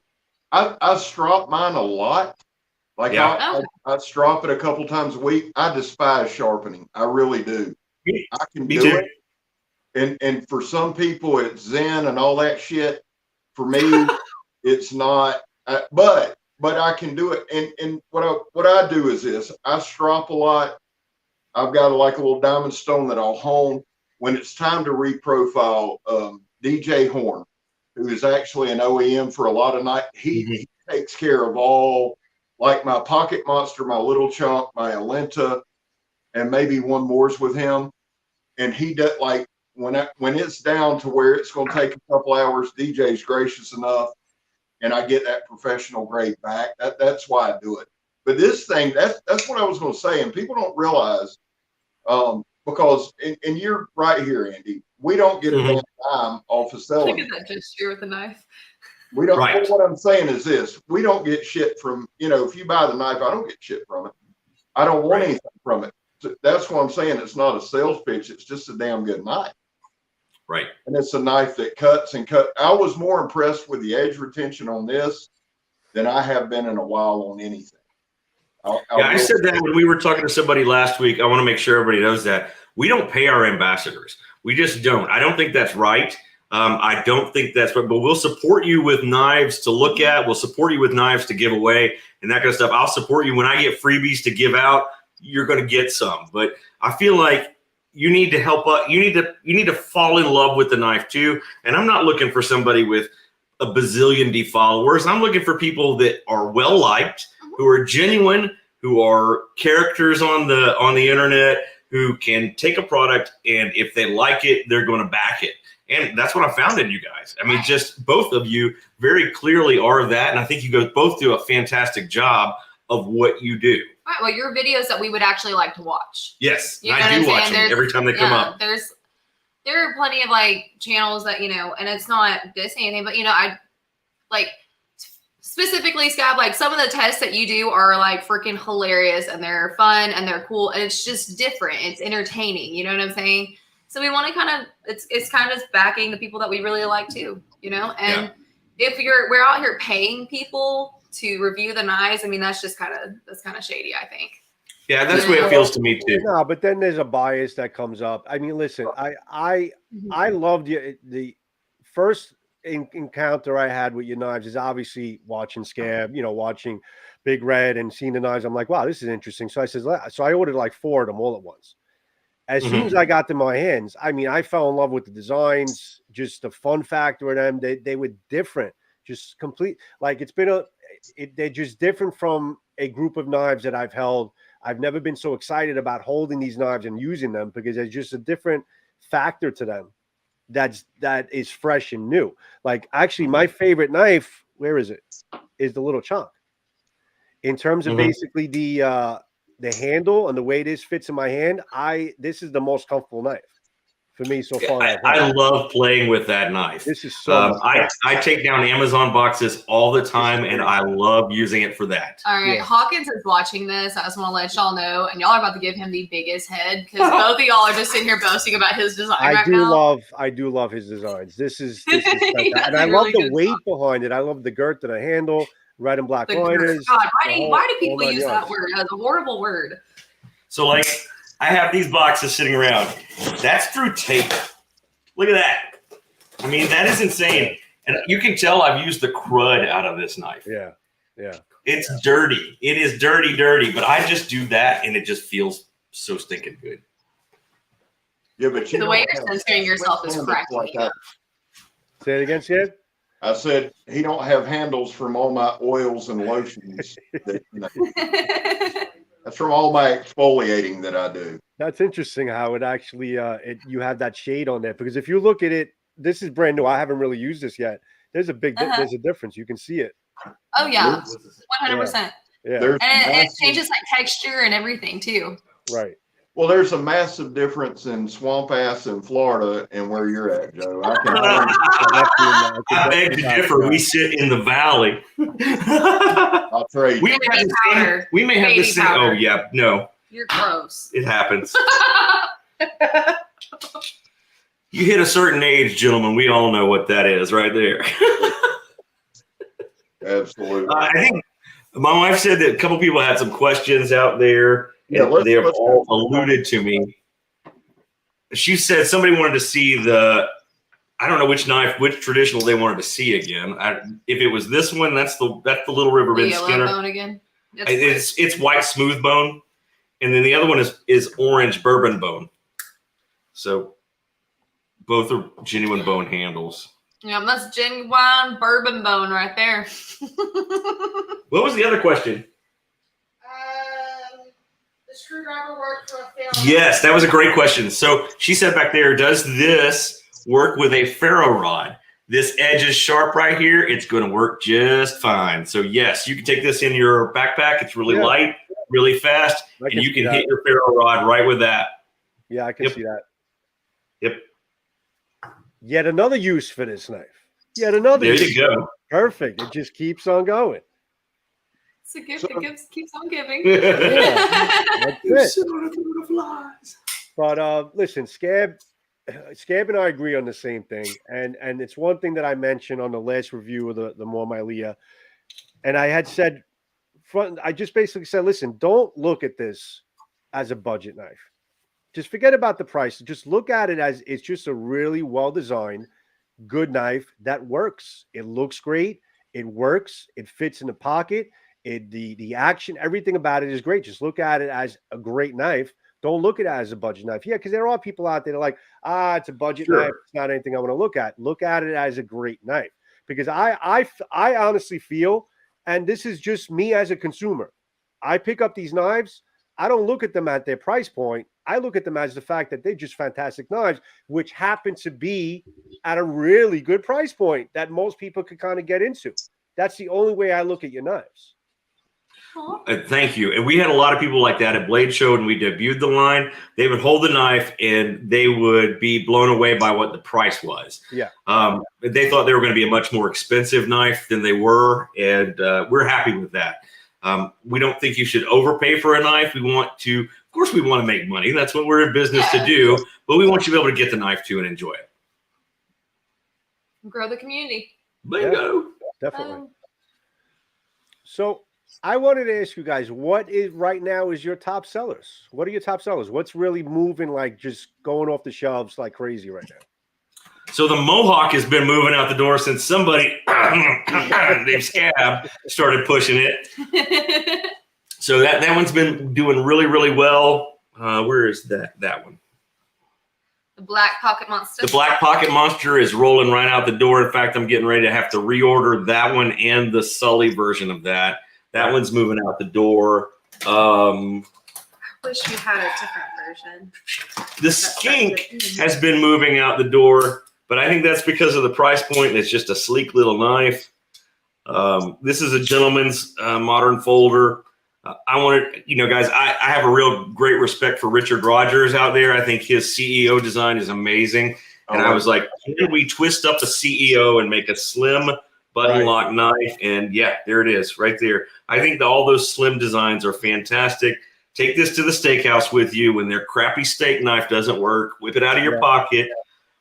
S4: I strop mine a lot. Like I strop it a couple times a week. I despise sharpening. I really do. I can do it. And for some people it's zen and all that shit. For me, it's not. But I can do it. And what I do is this. I strop a lot. I've got like a little diamond stone that I'll hone when it's time to reprofile. DJ Horn, who is actually an OEM for a lot of night, he takes care of all, like my Pocket Monster, my Little Chunk, my Alenta, and maybe one more's with him. And he does, like, when it's down to where it's going to take a couple hours, DJ's gracious enough, and I get that professional grade back. That's why I do it. But this thing, that's what I was going to say, and people don't realize, because, and you're right here, Andy, we don't get a damn dime off of selling.
S2: Look at that gesture with the knife.
S4: We don't. Right. What I'm saying is this: we don't get shit from, if you buy the knife, I don't get shit from it. I don't want anything from it. So that's what I'm saying. It's not a sales pitch. It's just a damn good knife.
S3: Right.
S4: And it's a knife that cuts and cuts. I was more impressed with the edge retention on this than I have been in a while on anything.
S3: I said that when we were talking to somebody last week. I want to make sure everybody knows that we don't pay our ambassadors. We just don't. I don't think that's right. I don't think that's right, but we'll support you with knives to look at. We'll support you with knives to give away and that kind of stuff. I'll support you when I get freebies to give out. You're going to get some, but I feel like you need to help us. You need to fall in love with the knife too. And I'm not looking for somebody with a bazillion followers. I'm looking for people that are well liked, who are genuine, who are characters on the internet, who can take a product and if they like it, they're going to back it. And that's what I found in you guys. I mean, just both of you very clearly are that. And I think you guys both do a fantastic job of what you do.
S2: Right, well, your videos that we would actually like to watch.
S3: Yes,
S2: you know
S3: I do watch them every time they come up.
S2: There are plenty of like channels that, you know, and it's not dissing anything, but you know, I like specifically Scab, like some of the tests that you do are like freaking hilarious and they're fun and they're cool and it's just different. It's entertaining. You know what I'm saying? So we want to kind of, it's kind of backing the people that we really like too, you know? And if we're out here paying people to review the knives, I mean, that's kind of shady, I think.
S3: Yeah, that's the way it feels to me too.
S1: No, but then there's a bias that comes up. I mean, listen, I loved the first encounter I had with your knives is obviously watching Scab, you know, watching Big Red and seeing the knives. I'm like, wow, this is interesting. So I ordered like 4 of them all at once. As soon as I got them in my hands, I mean, I fell in love with the designs, just the fun factor in them. They were different, just complete. Like they're just different from a group of knives that I've held. I've never been so excited about holding these knives and using them because there's just a different factor to them that is fresh and new. Like actually my favorite knife, where is it? Is the little chunk. In terms of basically the handle and the way this fits in my hand, this is the most comfortable knife for me so far.
S3: I love playing with that knife.
S1: This is so
S3: I take down Amazon boxes all the time and I love using it for that.
S2: All right, Hawkins is watching this. I just want to let y'all know, and y'all are about to give him the biggest head because both of y'all are just sitting here boasting about his design. I
S1: do love his designs. This is and I love the weight behind it. I love the girth of the handle, red and black liners.
S2: God, why do people use that word? That's a horrible word.
S3: So like I have these boxes sitting around. That's through tape. Look at that. I mean, that is insane. And you can tell I've used the crud out of this knife.
S1: Yeah.
S3: It's dirty. It is dirty, but I just do that and it just feels so stinking good.
S4: Yeah, but
S2: the way you're censoring yourself is cracking me up.
S1: Say it again, Scab.
S4: I said he don't have handles from all my oils and lotions. That's from all my exfoliating that I do.
S1: That's interesting how it actually you have that shade on there, because if you look at it, this is brand new. I haven't really used this yet. There's a big there's a difference. You can see it.
S2: Oh yeah, 100%.
S1: Yeah,
S2: and it changes like texture and everything too.
S1: Right.
S4: Well, there's a massive difference in swamp ass in Florida and where you're at, Joe.
S3: I beg to differ. We sit in the valley.
S4: I'll trade.
S3: We may have the same. Oh yeah, no.
S2: You're gross.
S3: It happens. You hit a certain age, gentlemen. We all know what that is, right there.
S4: Absolutely.
S3: I think my wife said that a couple people had some questions out there.
S4: Yeah,
S3: they have all alluded to me. She said somebody wanted to see I don't know which knife, which traditional they wanted to see again. If it was this one, that's the Little River Bend Skinner.
S2: Bone again.
S3: It's white smooth bone, and then the other one is orange bourbon bone. So both are genuine bone handles.
S2: Yeah, that's genuine bourbon bone right there.
S3: What was the other question?
S2: The screwdriver work for a ferro rod?
S3: Yes, that was a great question. So she said back there, does this work with a ferro rod? This edge is sharp right here. It's going to work just fine. So yes, you can take this in your backpack. It's really light, really fast, and you can hit your ferro rod right with that.
S1: Yeah, I can see that.
S3: Yep.
S1: Yet another use for this knife. Yet another
S3: There
S1: use.
S3: you go.
S1: Perfect. It just keeps on going.
S2: It's a gift that keeps on giving.
S1: That's it. But listen, Scab and I agree on the same thing. And it's one thing that I mentioned on the last review of the More My Leah. And I had said, I just basically said, listen, don't look at this as a budget knife. Just forget about the price. Just look at it as it's just a really well-designed, good knife that works. It looks great. It works. It fits in the pocket. The action, everything about it is great. Just look at it as a great knife. Don't look at it as a budget knife. Yeah, because there are people out there that are like, it's a budget knife. It's not anything I want to look at. Look at it as a great knife. Because I honestly feel, and this is just me as a consumer, I pick up these knives. I don't look at them at their price point. I look at them as the fact that they're just fantastic knives, which happen to be at a really good price point that most people could kind of get into. That's the only way I look at your knives.
S3: Thank you. And we had a lot of people like that at Blade Show, and we debuted the line. They would hold the knife, and they would be blown away by what the price was.
S1: Yeah.
S3: They thought they were going to be a much more expensive knife than they were, and we're happy with that. We don't think you should overpay for a knife. We want to, of course, we want to make money. That's what we're in business to do. But we want you to be able to get the knife too and enjoy it.
S2: Grow the community.
S3: Bingo.
S1: Yeah, definitely. So I wanted to ask you guys, what is right now is your top sellers? What are your top sellers? What's really moving, like just going off the shelves like crazy right now?
S3: So the Mohawk has been moving out the door since somebody named Scab started pushing it. So that one's been doing really, really well. Where is that one?
S2: The Black Pocket Monster.
S3: The Black Pocket Monster is rolling right out the door. In fact, I'm getting ready to have to reorder that one and the Sully version of that. That one's moving out the door.
S2: I wish we had a different version.
S3: The Skink has been moving out the door, but I think that's because of the price point, and it's just a sleek little knife. This is a gentleman's modern folder. I wanted, guys, I have a real great respect for Richard Rogers out there. I think his CEO design is amazing. And I was like, can we twist up a CEO and make a slim button lock knife? And yeah, there it is right there. I think that all those slim designs are fantastic. Take this to the steakhouse with you when their crappy steak knife doesn't work. Whip it out of your pocket,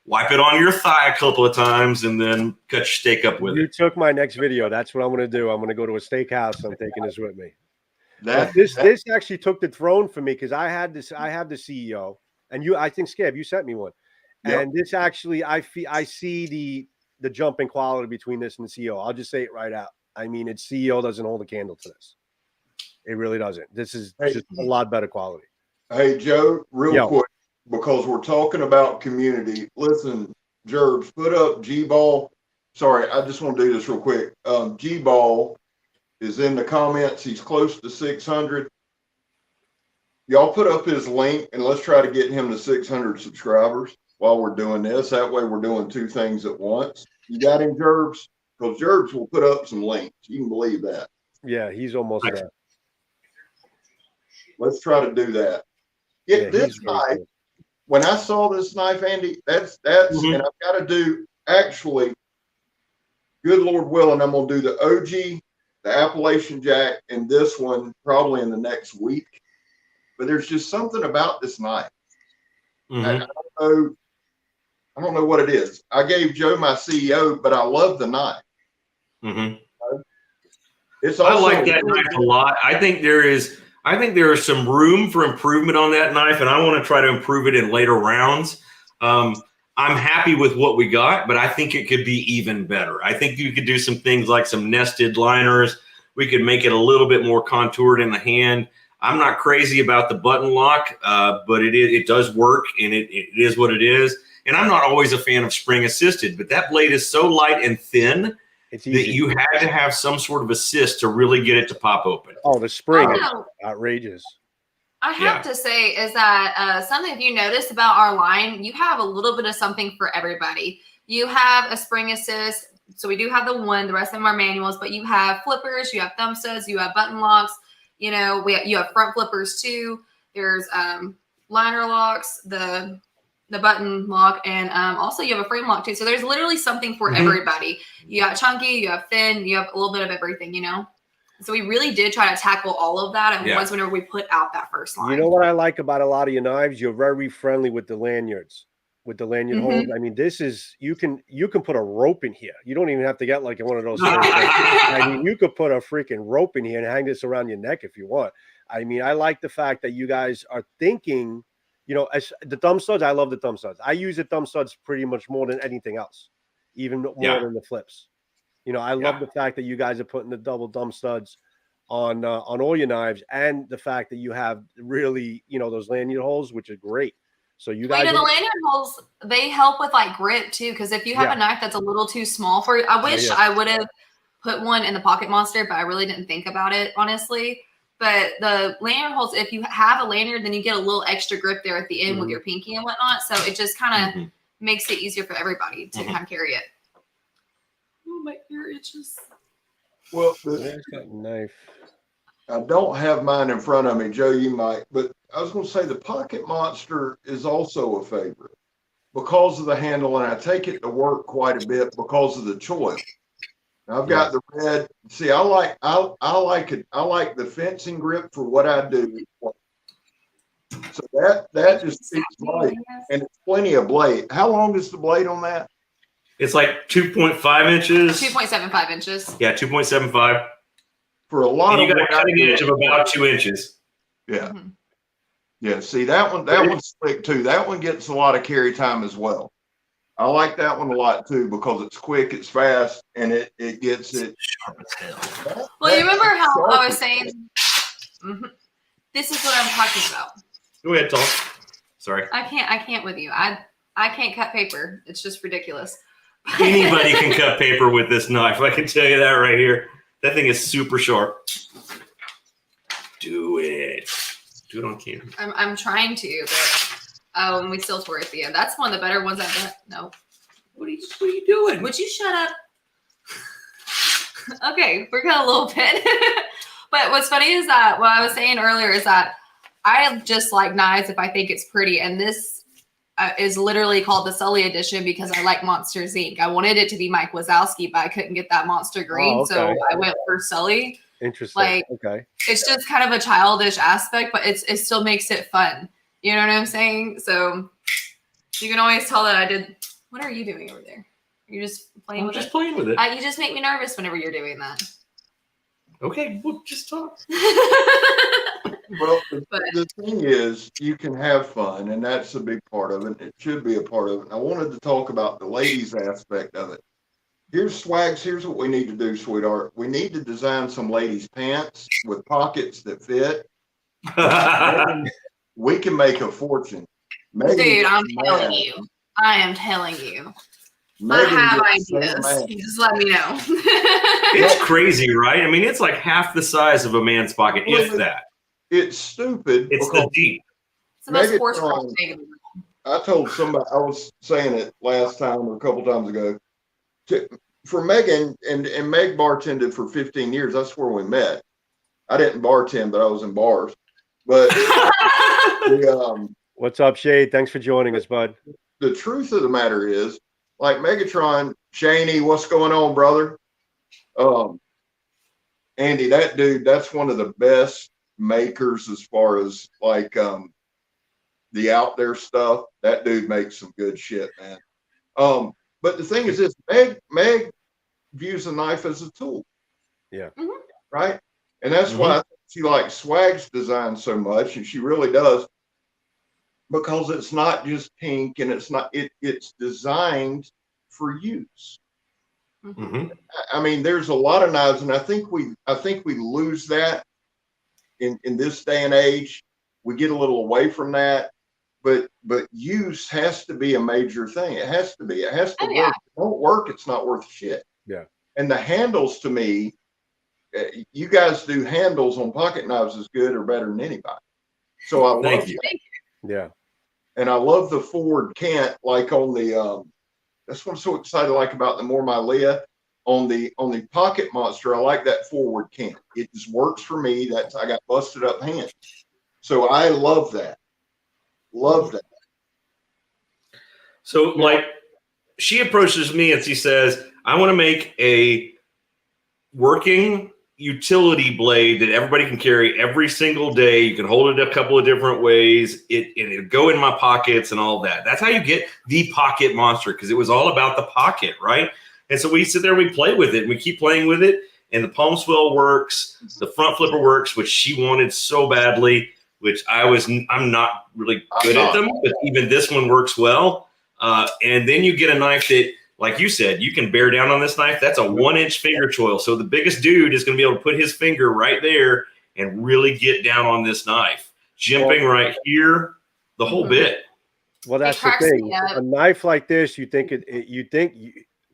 S3: wipe it on your thigh a couple of times, and then cut your steak up with it.
S1: You took my next video. That's what I'm going to do. I'm going to go to a steakhouse. I'm taking this with me. This actually took the throne for me because I have the CEO, and I think Scab, you sent me one. Yep. And this actually, I see the jump in quality between this and the CEO. I'll just say it right out. I mean, its CEO doesn't hold a candle to this. It really doesn't. This is just a lot better quality.
S4: Hey, Joe, real quick, because we're talking about community. Listen, Gerbs, put up G-Ball. Sorry, I just want to do this real quick. G-Ball is in the comments. He's close to 600. Y'all put up his link, and let's try to get him to 600 subscribers while we're doing this. That way we're doing two things at once. You got him, Gerbs? Because Gerbs will put up some links. You can believe that.
S1: Yeah, he's almost there.
S4: Let's try to do that. This knife, when I saw this knife, Andy, that's and I've got to do, actually, good Lord willing, I'm going to do the OG, the Appalachian Jack, and this one probably in the next week. But there's just something about this knife. I don't know what it is. I gave Joe my CEO, but I love the knife. It's also,
S3: I like that knife a lot. I think there is some room for improvement on that knife, and I want to try to improve it in later rounds. I'm happy with what we got, but I think it could be even better. I think you could do some things like some nested liners. We could make it a little bit more contoured in the hand. I'm not crazy about the button lock, but it does work, and it is what it is. And I'm not always a fan of spring assisted, but that blade is so light and thin that you had to have some sort of assist to really get it to pop open.
S1: Oh, the spring is outrageous.
S2: I have to say is that something if you notice about our line, you have a little bit of something for everybody. You have a spring assist. So we do have the rest of them are manuals, but you have flippers, you have thumb studs, you have button locks. You have front flippers too. There's liner locks, the button lock, and also you have a frame lock too. So there's literally something for everybody. You got chunky, you have thin, you have a little bit of everything, So we really did try to tackle all of that at once whenever we put out that first line.
S1: You know what I like about a lot of your knives? You're very friendly with the lanyards. With the lanyard holes, I mean, this is you can put a rope in here. You don't even have to get like one of those. I mean, you could put a freaking rope in here and hang this around your neck if you want. I mean, I like the fact that you guys are thinking, as the thumb studs. I love the thumb studs. I use the thumb studs pretty much more than anything else, even more than the flips. I love the fact that you guys are putting the double thumb studs on all your knives, and the fact that you have really those lanyard holes, which are great. So you guys,
S2: the lanyard holes, they help with like grip too. Because if you have a knife that's a little too small for you, I wish I would have put one in the Pocket Monster, but I really didn't think about it honestly. But the lanyard holds, if you have a lanyard, then you get a little extra grip there at the end with your pinky and whatnot. So it just kind of makes it easier for everybody to kind of carry it. Oh, my ear itches.
S4: Well,
S1: There's that knife.
S4: I don't have mine in front of me, Joe. You might, but I was going to say the Pocket Monster is also a favorite because of the handle, and I take it to work quite a bit because of the choil. I've got the red. See, I like it. I like the fencing grip for what I do. So that just speaks blade, and it's plenty of blade. How long is the blade on that?
S3: It's like 2.5 inches.
S2: 2.75 inches.
S3: Yeah, 2.75.
S4: For a lot
S3: and
S4: of
S3: you got a cutting edge of about 2 inches.
S4: Yeah. Yeah. See, that one's slick too. That one gets a lot of carry time as well. I like that one a lot too because it's quick, it's fast, and it gets it
S3: sharp as hell.
S2: Well, you remember how I was saying, this is what I'm talking about.
S3: Go ahead, talk. Sorry.
S2: I can't with you. I can't cut paper. It's just ridiculous.
S3: Anybody can cut paper with this knife. I can tell you that right here. That thing is super sharp. Do it. Do it on camera.
S2: I'm trying to, but we still tore at the end. That's one of the better ones I've done. No.
S3: What are you doing?
S2: Would you shut up? Okay, we're going a little bit. But what's funny is that what I was saying earlier is that I just like knives if I think it's pretty. And this is literally called the Sully edition because I like Monsters Inc. I wanted it to be Mike Wazowski, but I couldn't get that monster green.
S1: Oh, okay.
S2: So I went for Sully.
S1: Interesting.
S2: Like,
S1: okay.
S2: It's just kind of a childish aspect, but it still makes it fun. You know what I'm saying? So you can always tell that I did. What are you doing over there? You're just playing with it?
S3: Just playing with it.
S2: You just make me nervous whenever you're doing that.
S3: Okay, well, just talk.
S4: Well, the thing is, you can have fun, and that's a big part of it. It should be a part of it. I wanted to talk about the ladies aspect of it. Here's Swags. Here's what we need to do, sweetheart. We need to design some ladies' pants with pockets that fit. We can make a fortune.
S2: Dude, I'm telling you. I am telling you. I have ideas. You just let me know.
S3: It's crazy, right? I mean, it's like half the size of a man's pocket, if that.
S4: It's stupid.
S3: It's the deep.
S2: It's the most horse thing.
S4: I told somebody, I was saying it last time or a couple times ago, for Megan, and Meg bartended for 15 years. That's where we met. I didn't bartend, but I was in bars. But
S1: what's up, Shade? Thanks for joining us, bud.
S4: The truth of the matter is, like Megatron, Shaney, what's going on, brother? Andy, that dude, that's one of the best makers as far as like the out there stuff. That dude makes some good shit, man. But the thing is this, Meg views a knife as a tool.
S1: Yeah.
S4: Right? And that's why I think she likes Swag's design so much, and she really does. Because it's not just pink, and it's designed for use. I mean, there's a lot of knives, and I think we lose that in this day and age. We get a little away from that, but use has to be a major thing. It has to be. It has to work. If it don't work, it's not worth shit.
S1: Yeah. And
S4: the handles, to me, you guys do handles on pocket knives as good or better than anybody. So I love you.
S1: Yeah.
S4: And I love the forward cant, like on the that's what I'm so excited like about the Mormai Leah. On the Pocket Monster, I like that forward cant. It just works for me. I got busted up hands. So I love that. Love that.
S3: So like she approaches me and she says, I want to make a working utility blade that everybody can carry every single day. You can hold it a couple of different ways. It'll go in my pockets and all that. That's how you get the Pocket Monster, because it was all about the pocket, right? And so we sit there, we play with it, and we keep playing with it. And the palm swell works, the front flipper works, which she wanted so badly, which I'm not really good at them, but even this one works well. And then you get a knife that, like you said, you can bear down on this knife. That's a 1-inch finger choil. So the biggest dude is going to be able to put his finger right there and really get down on this knife. Jimping right here, the whole bit.
S1: Well, that's the thing. A knife like this, you think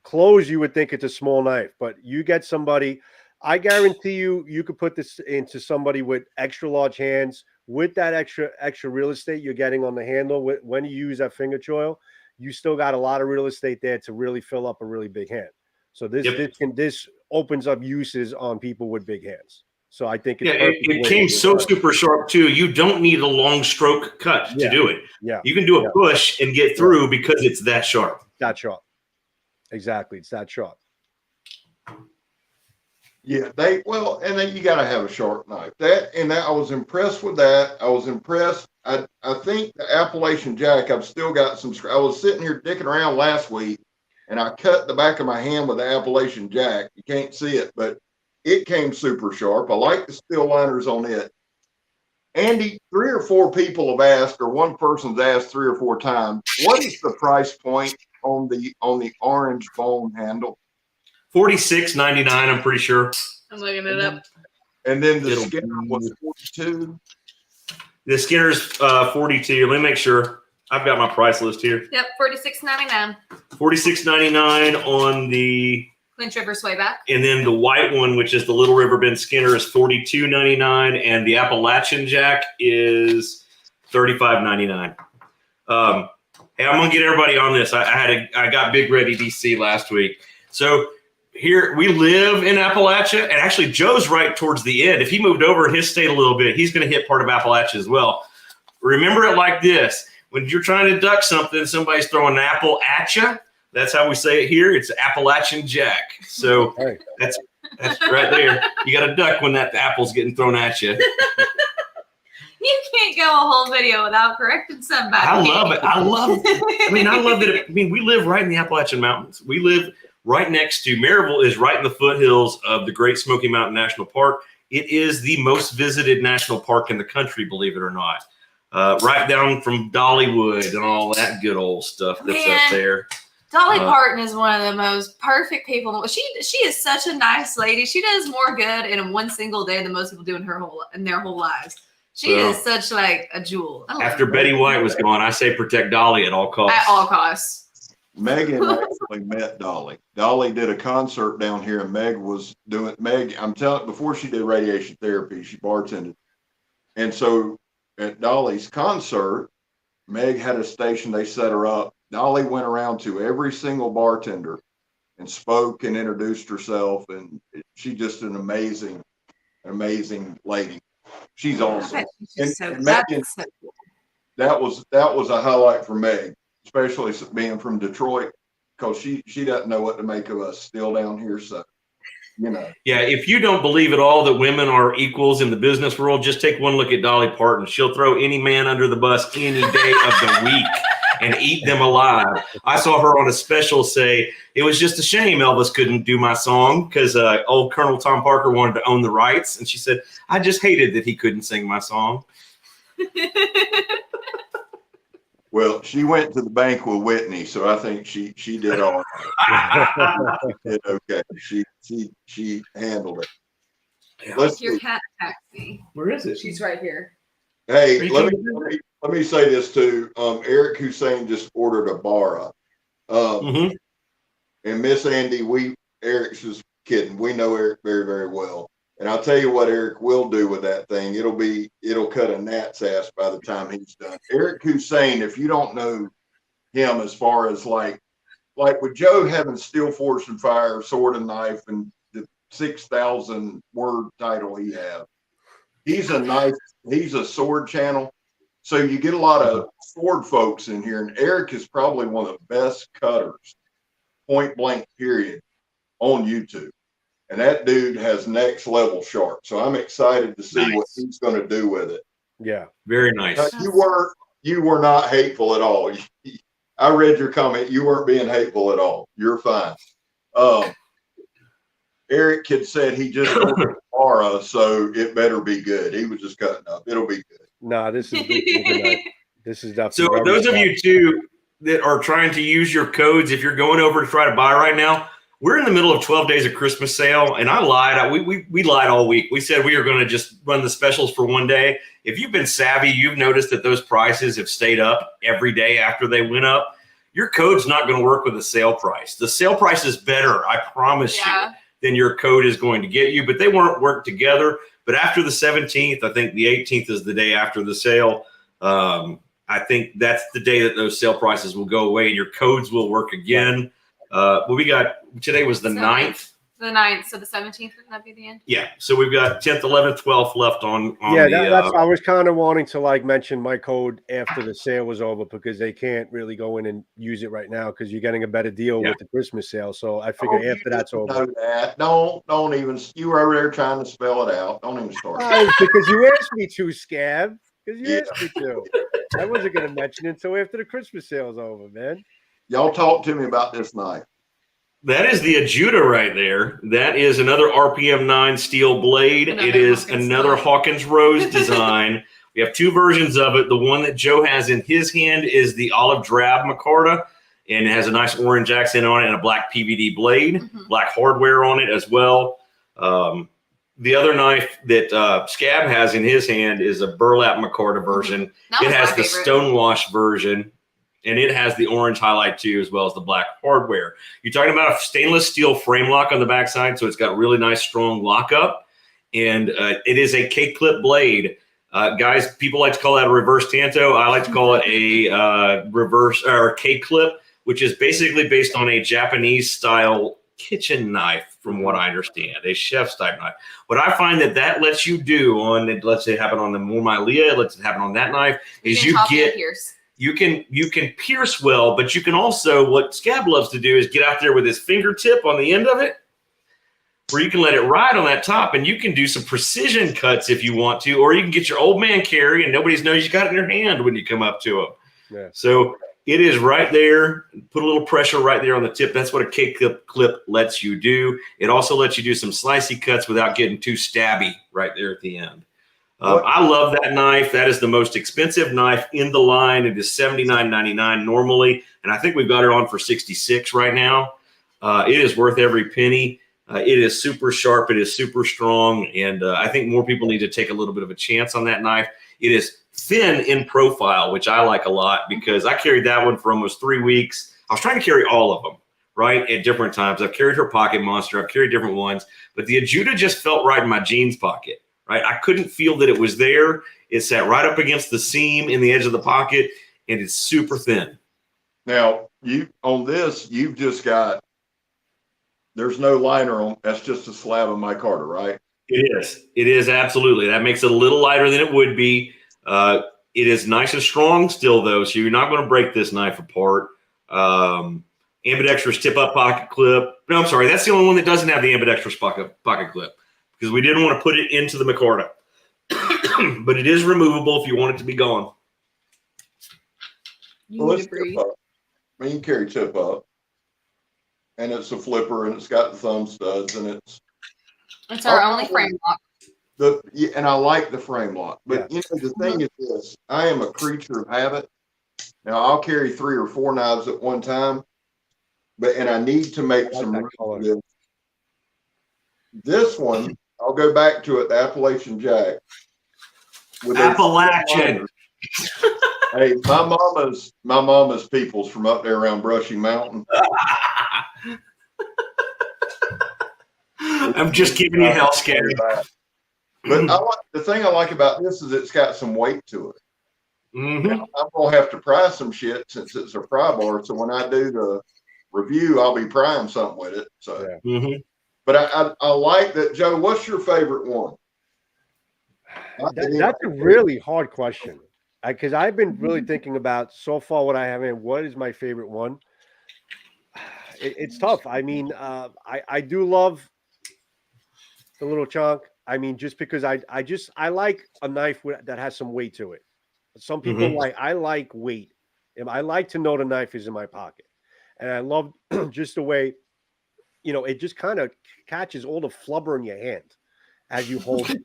S1: clothes, you would think it's a small knife, but you get somebody I guarantee you could put this into somebody with extra large hands with that extra real estate you're getting on the handle. When you use that finger choil, you still got a lot of real estate there to really fill up a really big hand. So this opens up uses on people with big hands. So I think
S3: it came so super sharp too. You don't need a long stroke cut to do it.
S1: Yeah,
S3: you can do a push and get through because it's that sharp.
S1: That sharp. Exactly, it's that sharp.
S4: Yeah, and then you got to have a sharp knife. I was impressed with that. I was impressed. I think the Appalachian Jack, I've still got some. I was sitting here dicking around last week, and I cut the back of my hand with the Appalachian Jack. You can't see it, but it came super sharp. I like the steel liners on it. Andy, 3 or 4 people have asked, or one person's asked 3 or 4 times, what is the price point on the orange bone handle?
S3: $46.99, I'm pretty sure.
S2: I'm looking it up.
S4: And then the Skinner was 42.
S3: The Skinner's 42. Let me make sure. I've got my price list here.
S2: Yep, $46.99.
S3: $46.99 on the
S2: Clinch River Swayback.
S3: And then the white one, which is the Little River Bend Skinner, is $42.99, and the Appalachian Jack is $35.99. Hey, I'm gonna get everybody on this. I got Big Ready DC last week. So here we live in Appalachia, and actually Joe's right towards the end. If he moved over in his state a little bit, he's gonna hit part of Appalachia as well. Remember it like this: when you're trying to duck something, somebody's throwing an apple at you. That's how we say it here. It's Appalachian Jack. So that's right there. You got to duck when that apple's getting thrown at you.
S2: You can't go a whole video without correcting somebody.
S3: I love it. I love that. We live right in the Appalachian Mountains. We live right next to Maryville is right in the foothills of the Great Smoky Mountain National Park. It is the most visited national park in the country, believe it or not. Right down from Dollywood and all that good old stuff that's up there.
S2: Dolly Parton is one of the most perfect people. She is such a nice lady. She does more good in one single day than most people do in their whole lives. She is such like a jewel.
S3: After Betty White was gone, I say protect Dolly at all costs.
S2: At all costs.
S4: Megan actually met Dolly. Dolly did a concert down here, and I'm telling, before she did radiation therapy, she bartended. And so at Dolly's concert, Meg had a station, they set her up. Dolly went around to every single bartender and spoke and introduced herself, and she's just an amazing lady. She's awesome. Megan, that was a highlight for Meg, especially being from Detroit, because she doesn't know what to make of us still down here. So,
S3: Yeah, if you don't believe at all that women are equals in the business world, just take one look at Dolly Parton. She'll throw any man under the bus any day of the week and eat them alive. I saw her on a special say, it was just a shame Elvis couldn't do my song because old Colonel Tom Parker wanted to own the rights. And she said, I just hated that he couldn't sing my song.
S4: Well, she went to the bank with Whitney, so I think she did all right. Did okay. She handled it.
S2: Let's your cat taxi.
S3: Where is it?
S2: She's right here.
S4: Hey, let me say this too. Eric Hussein just ordered a Bara. And Miss Andy, Eric's just kidding. We know Eric very, very well. And I'll tell you what Eric will do with that thing. It'll cut a gnat's ass by the time he's done. Eric Hussein, if you don't know him as far as like with Joe having Steel Force and Fire, Sword and Knife, and the 6,000 word title he has, he's a sword channel. So you get a lot of sword folks in here, and Eric is probably one of the best cutters, point blank period, on YouTube. And that dude has next level sharp. So I'm excited to see what he's going to do with it.
S1: Yeah.
S3: Very nice.
S4: You were not hateful at all. I read your comment. You weren't being hateful at all. You're fine. Eric had said he just ordered Bara, so it better be good. He was just cutting up. It'll be good.
S1: No, this is definitely.
S3: So those of you too that are trying to use your codes, if you're going over to try to buy right now, we're in the middle of 12 days of Christmas sale, and I lied. We lied all week. We said we were going to just run the specials for one day. If you've been savvy, you've noticed that those prices have stayed up every day after they went up. Your code's not going to work with the sale price. The sale price is better, I promise you. then your code is going to get you. But they won't work together. But after the 17th, I think the 18th is the day after the sale. I think that's the day that those sale prices will go away and your codes will work again. Well, we got today was the 9th.
S2: The 9th, so the 17th would that be the end?
S3: Yeah, so we've got 10th, 11th, 12th left on
S1: yeah, that's I was kind of wanting to like mention my code after the sale was over because they can't really go in and use it right now because you're getting a better deal with the Christmas sale. So I figured after that's over.
S4: Know that. Don't even. You were over there trying to spell it out. Don't even start.
S1: Because you asked me to, Scab. Because you asked me to. I wasn't going to mention it until after the Christmas sale's over, man.
S4: Y'all talk to me about this knife.
S3: That is the Ajuda right there. That is another RPM 9 steel blade. It is another Hawkins Rose design. We have two versions of it. The one that Joe has in his hand is the olive drab micarta, and it has a nice orange accent on it and a black PVD blade, black hardware on it as well. The other knife that Scab has in his hand is a burlap micarta version. It has the stonewash version. And it has the orange highlight too, as well as the black hardware. You're talking about a stainless steel frame lock on the backside, so it's got really nice, strong lockup. And it is a K-clip blade. Guys, people like to call that a reverse tanto. I like to call it a reverse or K-clip, which is basically based on a Japanese style kitchen knife, from what I understand, a chef's type knife. What I find that lets you do on, let's say, happen on the Mormalia, it lets it happen on that knife, is you get. You can pierce well, but you can also, what Scab loves to do is get out there with his fingertip on the end of it, where you can let it ride on that top, and you can do some precision cuts if you want to, or you can get your old man carry, and nobody knows you got it in your hand when you come up to him. Yeah. So it is right there. Put a little pressure right there on the tip. That's what a K-clip lets you do. It also lets you do some slicey cuts without getting too stabby right there at the end. I love that knife. That is the most expensive knife in the line. It is $79.99 normally, and I think we've got it on for $66 right now. It is worth every penny. It is super sharp. It is super strong, and I think more people need to take a little bit of a chance on that knife. It is thin in profile, which I like a lot because I carried that one for almost 3 weeks. I was trying to carry all of them, right, at different times. I've carried her Pocket Monster. I've carried different ones, but the Ajuda just felt right in my jeans pocket. Right, I couldn't feel that it was there. It sat right up against the seam in the edge of the pocket, and it's super thin.
S4: Now, you've just got, there's no liner on. That's just a slab of micarta, right?
S3: It is. It is absolutely. That makes it a little lighter than it would be. It is nice and strong still, though, so you're not going to break this knife apart. Ambidextrous tip-up pocket clip. No, I'm sorry. That's the only one that doesn't have the ambidextrous pocket clip, because we didn't want to put it into the micarta. But it is removable if you want it to be gone.
S4: Well, let's tip up. I mean, you carry tip up. And it's a flipper, and it's got the thumb studs, and
S2: it's our only frame lock.
S4: And I like the frame lock. But, you know, the thing is this. I am a creature of habit. Now, I'll carry 3 or 4 knives at one time. And I need to make some room for this. This one, I'll go back to it, the Appalachian Jack.
S3: Appalachian.
S4: Hey, my mama's people's from up there around Brushy Mountain.
S3: I'm just giving you hell, Scary.
S4: But the thing I like about this is it's got some weight to it. Now, I'm gonna have to pry some shit since it's a pry bar. So when I do the review, I'll be prying something with it. So. But I like that, Joe. What's your favorite one?
S1: That's a really hard question because I've been really thinking about so far what I have in. What is my favorite one? It's tough. I mean, I do love the little chunk. I mean, just because I like a knife that has some weight to it. Some people I like weight. And I like to know the knife is in my pocket, and I love just the way. You know, it just kind of catches all the flubber in your hand as you hold it.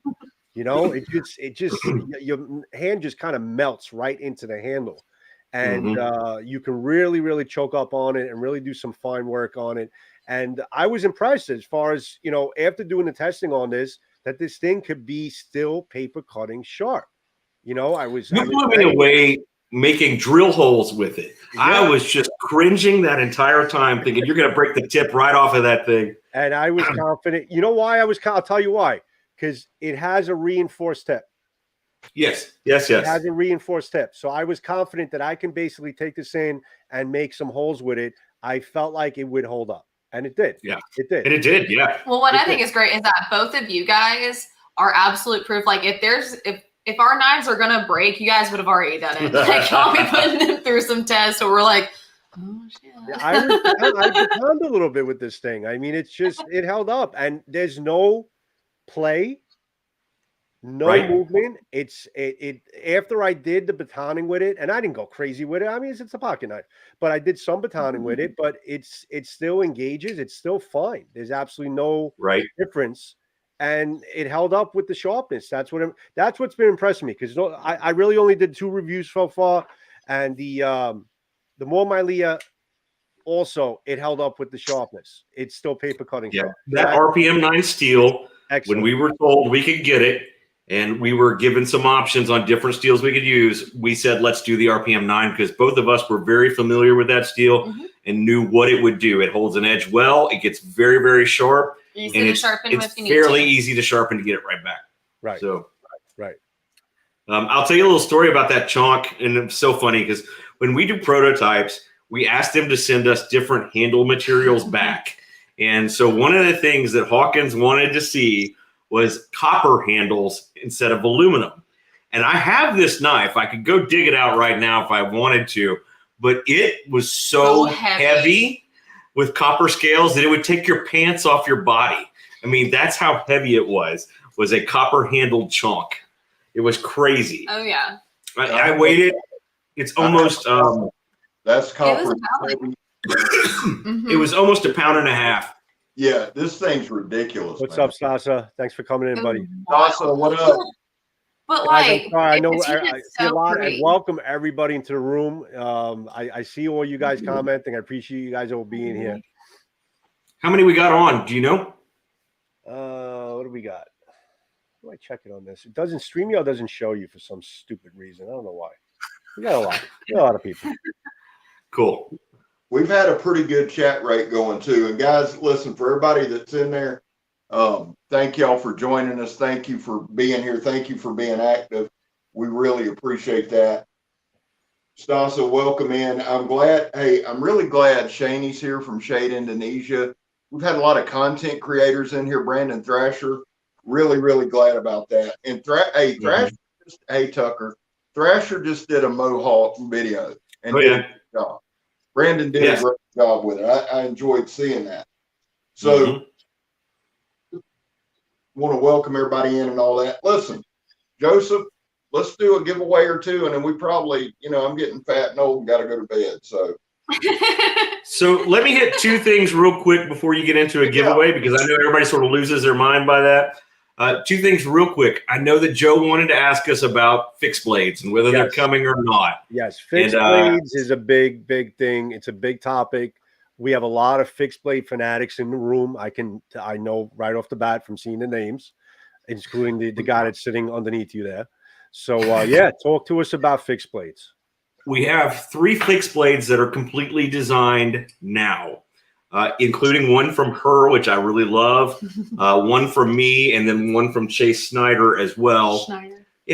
S1: You know, it just your hand just kind of melts right into the handle, and you can really, really choke up on it and really do some fine work on it. And I was impressed as far as, you know, after doing the testing on this, that this thing could be still paper cutting sharp. You know, you
S3: blew me away making drill holes with it. Yeah. I was just cringing that entire time thinking you're going to break the tip right off of that thing.
S1: And I was confident. You know why I was? I'll tell you why. Because it has a reinforced tip.
S3: Yes.
S1: It has a reinforced tip. So I was confident that I can basically take this in and make some holes with it. I felt like it would hold up. And it did.
S3: Yeah.
S1: It did.
S3: And it did. Yeah.
S2: Well, what I think is great is that both of you guys are absolute proof. Like if our knives are gonna break, you guys would have already done it. Like y'all be putting them through some tests, so we're like, oh shit.
S1: Yeah, I batoned a little bit with this thing. I mean, it held up, and there's no play, no movement. It after I did the batoning with it, and I didn't go crazy with it. I mean, it's a pocket knife, but I did some batoning with it. But it still engages. It's still fine. There's absolutely no difference. And it held up with the sharpness. That's what's been impressing me, because I really only did 2 reviews so far, and the more Milea also it held up with the sharpness. It's still paper cutting.
S3: Yeah, that RPM 9 steel.
S1: Excellent.
S3: When we were told we could get it, and we were given some options on different steels we could use, we said let's do the RPM 9 because both of us were very familiar with that steel and knew what it would do. It holds an edge well. It gets very, very sharp.
S2: Easy to sharpen
S3: it's
S2: if you need
S3: fairly
S2: to.
S3: easy to sharpen to get it right back.
S1: Right.
S3: So,
S1: right.
S3: I'll tell you a little story about that chonk, and it's so funny because when we do prototypes, we ask them to send us different handle materials back. And so one of the things that Hawkins wanted to see was copper handles instead of aluminum. And I have this knife. I could go dig it out right now if I wanted to, but it was so heavy with copper scales that it would take your pants off your body. I mean, that's how heavy it was a copper handled chonk. It was crazy.
S2: Oh yeah.
S3: I weighed it. It's almost
S4: that's copper.
S3: It was almost 1.5 pounds.
S4: Yeah, this thing's ridiculous.
S1: What's up, Stasa? Thanks for coming in, buddy.
S4: Stasa, what up?
S2: But like,
S1: I know I see a lot. I welcome everybody into the room. I see all you guys commenting. I appreciate you guys all being here.
S3: How many we got on? Do you know?
S1: What do we got? How do I check it on this? It doesn't StreamYard doesn't show you for some stupid reason. I don't know why. We got a lot. We got a lot of people.
S3: Cool.
S4: We've had a pretty good chat rate going too. And guys, listen, for everybody that's in there, thank y'all for joining us. Thank you for being here. Thank you for being active. We really appreciate that. Stasa, welcome in. I'm glad. Hey, I'm really glad Shaney's here from Shade Indonesia. We've had a lot of content creators in here. Brandon Thrasher, really, really glad about that. And Thrasher, hey Tucker, Thrasher just did a Mohawk video and did a good job. Brandon did a great job with it. I enjoyed seeing that. So, want to welcome everybody in and all that. Listen, Joseph, let's do a giveaway or two, and then we probably, I'm getting fat and old and got to go to bed.
S3: So let me hit 2 things real quick before you get into a giveaway, because I know everybody sort of loses their mind by that. 2 things real quick. I know that Joe wanted to ask us about fixed blades and whether they're coming or not.
S1: Yes, fixed blades is a big, big thing. It's a big topic. We have a lot of fixed blade fanatics in the room. I know right off the bat from seeing the names, including the guy that's sitting underneath you there. So talk to us about fixed blades.
S3: We have 3 fixed blades that are completely designed now. Including one from her, which I really love, one from me, and then one from Chase Snyder as well.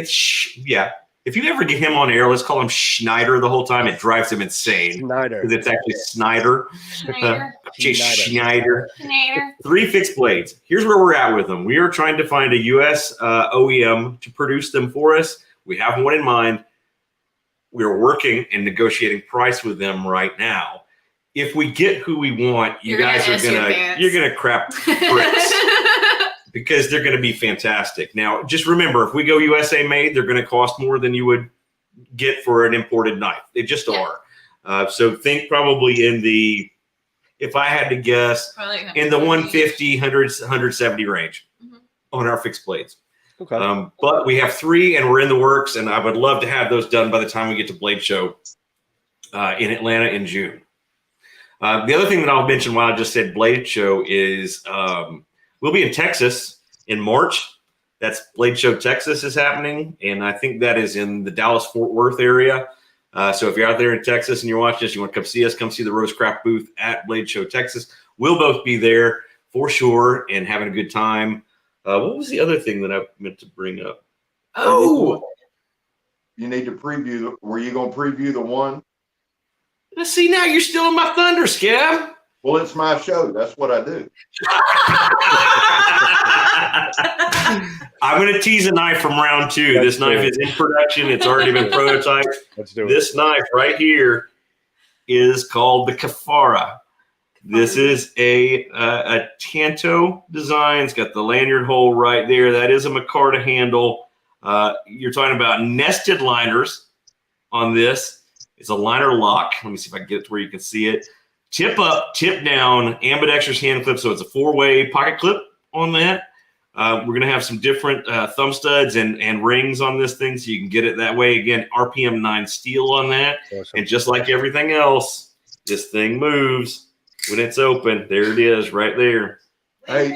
S2: Schneider.
S3: If you ever get him on air, let's call him Schneider the whole time. It drives him insane.
S1: Schneider.
S3: Because it's actually Snyder. Chase Schneider. 3 fixed blades. Here's where we're at with them. We are trying to find a U.S. OEM to produce them for us. We have one in mind. We are working and negotiating price with them right now. If we get who we want, you're gonna crap bricks because they're gonna be fantastic. Now, just remember, if we go USA made, they're gonna cost more than you would get for an imported knife. They just are. So think probably in the, if I had to guess, in the 150, 100, 170 range on our fixed blades.
S1: Okay.
S3: But we have 3 and we're in the works, and I would love to have those done by the time we get to Blade Show in Atlanta in June. The other thing that I'll mention while I just said Blade Show is we'll be in Texas in March. That's Blade Show Texas is happening, and I think that is in the Dallas-Fort Worth area. So if you're out there in Texas and you're watching this, you want to come see us, come see the RoseCraft booth at Blade Show Texas. We'll both be there for sure and having a good time. What was the other thing that I meant to bring up? Oh,
S4: you need to preview. Were you going to preview the one?
S3: Let's see, now you're still in my thunder, Scab.
S4: Well, it's my show. That's what I do.
S3: I'm going to tease a knife from round 2. This knife is in production. It's already been prototyped.
S1: Let's do it.
S3: This knife right here is called the Kafara. This is a Tanto design. It's got the lanyard hole right there. That is a micarta handle. You're talking about nested liners on this. It's a liner lock. Let me see if I can get it to where you can see it. Tip up, tip down, ambidextrous hand clip. So it's a 4-way pocket clip on that. We're going to have some different thumb studs and rings on this thing so you can get it that way. Again, RPM 9 steel on that.
S1: Awesome.
S3: And just like everything else, this thing moves when it's open. There it is right there.
S4: Hey,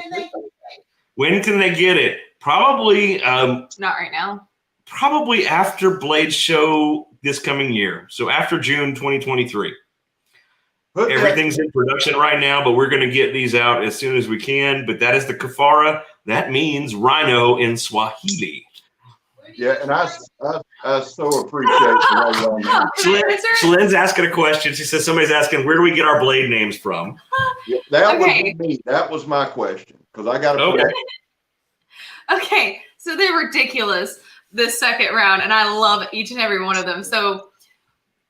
S3: when can they get it? Probably
S2: Not right now.
S3: probably after Blade Show this coming year. So after June 2023. Everything's in production right now, but we're going to get these out as soon as we can. But that is the Kafara. That means rhino in Swahili.
S4: Yeah, and I so appreciate that.
S3: Shalene's asking a question. She says somebody's asking, where do we get our blade names from?
S4: Yeah, that was me. That was my question because I got to.
S2: Okay, so they're ridiculous this second round, and I love each and every one of them. So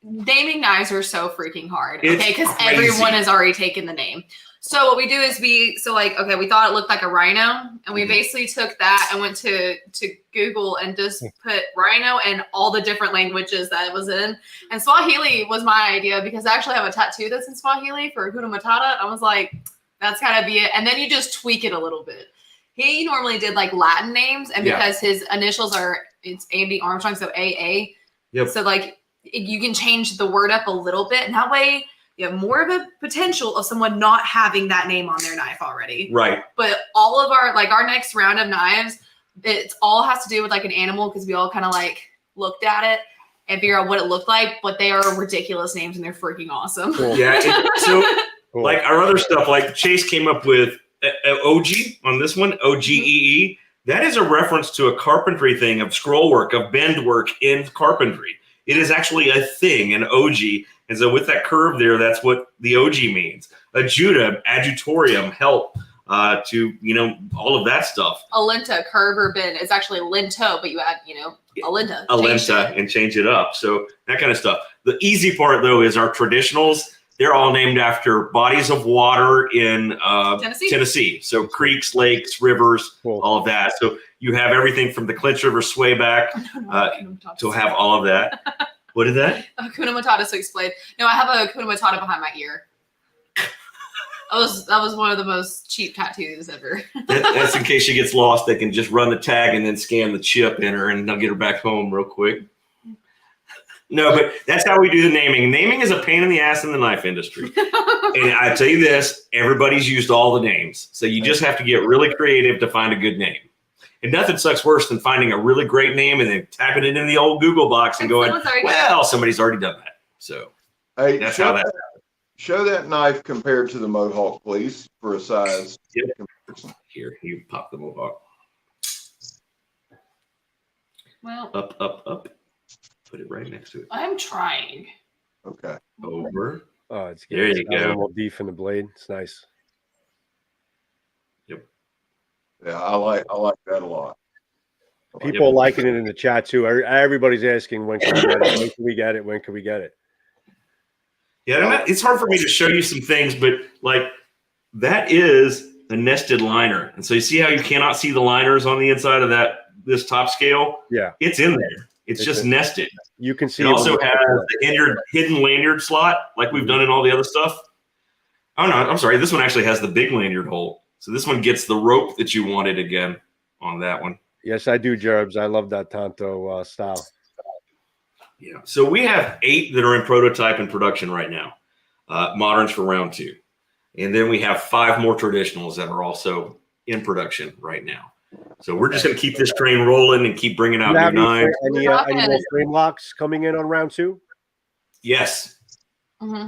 S2: naming knives are so freaking hard, okay? Because everyone has already taken the name. So what we do is we thought it looked like a rhino, and we basically took that and went to Google and just put rhino and all the different languages that it was in. And Swahili was my idea because I actually have a tattoo that's in Swahili for Hakuna Matata. I was like, that's gotta be it. And then you just tweak it a little bit. He normally did like Latin names, and because his initials it's Andy Armstrong, so AA.
S3: Yep.
S2: So like you can change the word up a little bit, and that way you have more of a potential of someone not having that name on their knife already.
S3: Right.
S2: But all of our next round of knives, it all has to do with like an animal because we all kind of like looked at it and figure out what it looked like, but they are ridiculous names and they're freaking awesome.
S1: Cool.
S3: Yeah. Like our other stuff, like Chase came up with OG on this one, OGEE. That is a reference to a carpentry thing of scroll work, of bend work in carpentry. It is actually a thing, an OG. And so with that curve there, that's what the OG means. Adjuta, adjutorium, help to, all of that stuff.
S2: Alenta, curve or bend. It's actually lento, but you add, alenta.
S3: Alenta and change it up. So that kind of stuff. The easy part, though, is our traditionals. They're all named after bodies of water in Tennessee. So creeks, lakes, rivers, all of that. So you have everything from the Clinch River swayback to have all of that. What is that?
S2: Hakuna Matata to explain. No, I have a Hakuna Matata behind my ear. That was one of the most cheap tattoos ever.
S3: That's in case she gets lost. They can just run the tag and then scan the chip in her, and they'll get her back home real quick. No, but that's how we do the naming. Naming is a pain in the ass in the knife industry. And I tell you this, everybody's used all the names. So you just have to get really creative to find a good name. And nothing sucks worse than finding a really great name and then tapping it in the old Google box and going, well, somebody's already done that. So that's how that happens.
S4: Show that knife compared to the Mohawk, please, for a size.
S3: Yep. Here, you pop the Mohawk.
S2: Well,
S3: up. Put it right next to it.
S2: I'm trying.
S4: Okay.
S3: Over.
S1: Oh, it's good.
S3: There you go.
S1: A little beef in the blade. It's nice.
S3: Yep.
S4: Yeah, I like that a lot.
S1: People are liking it in the chat too. Everybody's asking when can we get it? When can we get it? When can we get it?
S3: Yeah, it's hard for me to show you some things, but like that is a nested liner. And so you see how you cannot see the liners on the inside of this top scale? Yeah. It's in there. It's just nested.
S1: You can see
S3: it also has the hidden lanyard slot like we've done in all the other stuff. Oh, no, I'm sorry. This one actually has the big lanyard hole. So this one gets the rope that you wanted again on that one.
S1: Yes, I do, Jerbs. I love that Tanto style.
S3: Yeah. So we have 8 that are in prototype and production right now. Moderns for round 2. And then we have 5 more traditionals that are also in production right now. So we're just going to keep this train rolling and keep bringing out new knives.
S1: Any more frame locks coming in on round 2?
S3: Yes.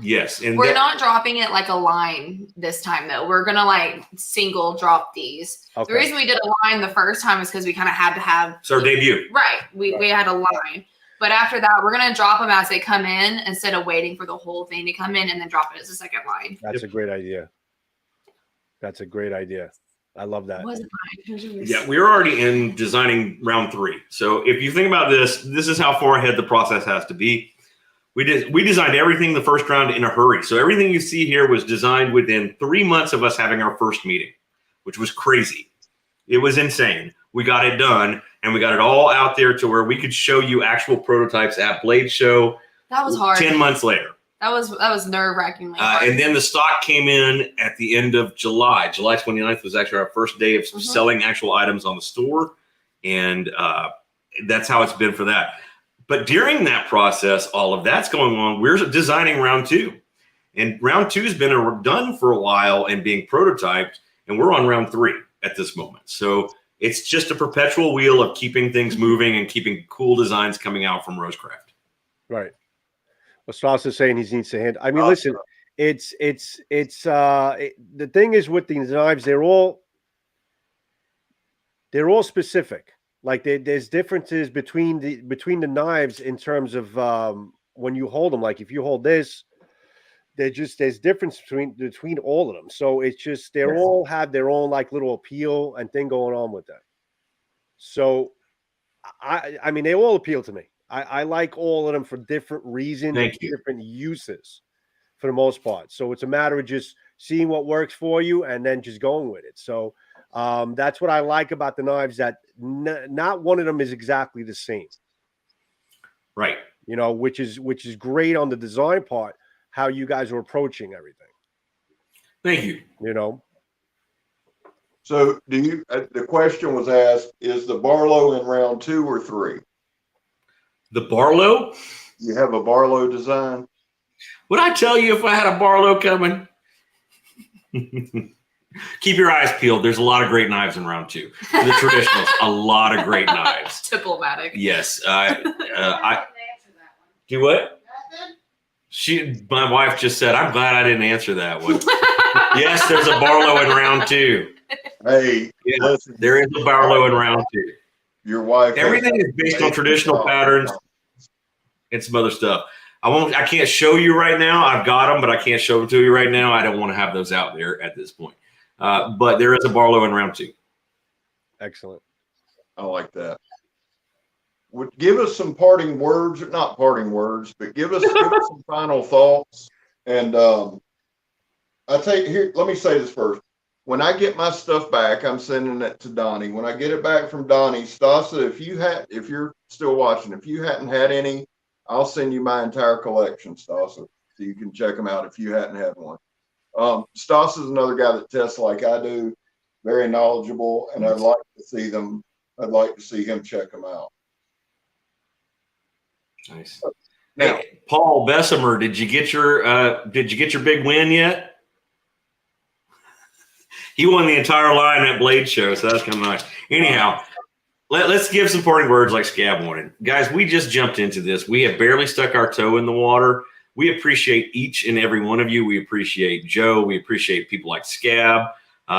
S3: Yes. And
S2: we're not dropping it like a line this time though. We're gonna like single drop these.
S1: Okay.
S2: The reason we did a line the first time is because we kind of had to have
S3: it's our debut.
S2: Right. We had a line. But after that, we're gonna drop them as they come in instead of waiting for the whole thing to come in and then drop it as a second line.
S1: That's a great idea. That's a great idea. I love that.
S2: Was it mine?
S3: Yeah, we're already in designing round 3. So if you think about this is how far ahead the process has to be. We designed everything the first round in a hurry. So everything you see here was designed within 3 months of us having our first meeting, which was crazy. It was insane. We got it done, and we got it all out there to where we could show you actual prototypes at Blade Show.
S2: That was hard.
S3: 10 months later.
S2: That was nerve-wrackingly
S3: and then the stock came in at the end of July. July 29th was actually our first day of selling actual items on the store, and that's how it's been for that. But during that process, all of that's going on, we're designing round 2. And round 2 has been done for a while and being prototyped, and we're on round 3 at this moment. So it's just a perpetual wheel of keeping things moving and keeping cool designs coming out from RoseCraft.
S1: Right. Well, Stas is saying he needs to handle. I mean, listen, it's the thing is with these knives, they're all specific. Like there's differences between the knives in terms of when you hold them. Like if you hold this, there's difference between all of them. So it's just they all have their own like little appeal and thing going on with them. So I mean they all appeal to me. I like all of them for different reasons, different uses for the most part. So it's a matter of just seeing what works for you and then just going with it. So that's what I like about the knives, that not one of them is exactly the same.
S3: Right.
S1: You know, which is great on the design part, how you guys are approaching everything.
S3: Thank you.
S1: You know.
S4: So do you, the question was asked, is the Barlow in round 2 or 3?
S3: The Barlow?
S4: You have a Barlow design?
S3: Would I tell you if I had a Barlow coming? Keep your eyes peeled. There's a lot of great knives in round 2. The traditionals, a lot of great knives.
S2: Diplomatic.
S3: Yes. Do what? My wife just said, I'm glad I didn't answer that one. Yes, there's a Barlow in round 2.
S4: Hey,
S3: listen, there is a Barlow in round 2.
S4: Your wife.
S3: Everything is based on traditional patterns and some other stuff. I can't show you right now. I've got them, but I can't show them to you right now. I don't want to have those out there at this point. But there is a Barlow in round 2.
S1: Excellent.
S4: I like that. Give us some parting words, not parting words, but give us some final thoughts. And let me say this first. When I get my stuff back, I'm sending it to Donnie. When I get it back from Donnie, Stasa, if you're still watching, if you hadn't had any, I'll send you my entire collection, Stasa, so you can check them out if you hadn't had one. Stasa is another guy that tests like I do, very knowledgeable, and I'd like to see them. I'd like to see him check them out.
S3: Nice. Now, hey, Paul Bessemer, did you get your big win yet? He won the entire line at Blade Show, so that's kind of nice. Anyhow, let's give some parting words like Scab wanted. Guys, we just jumped into this. We have barely stuck our toe in the water. We appreciate each and every one of you. We appreciate Joe. We appreciate people like Scab.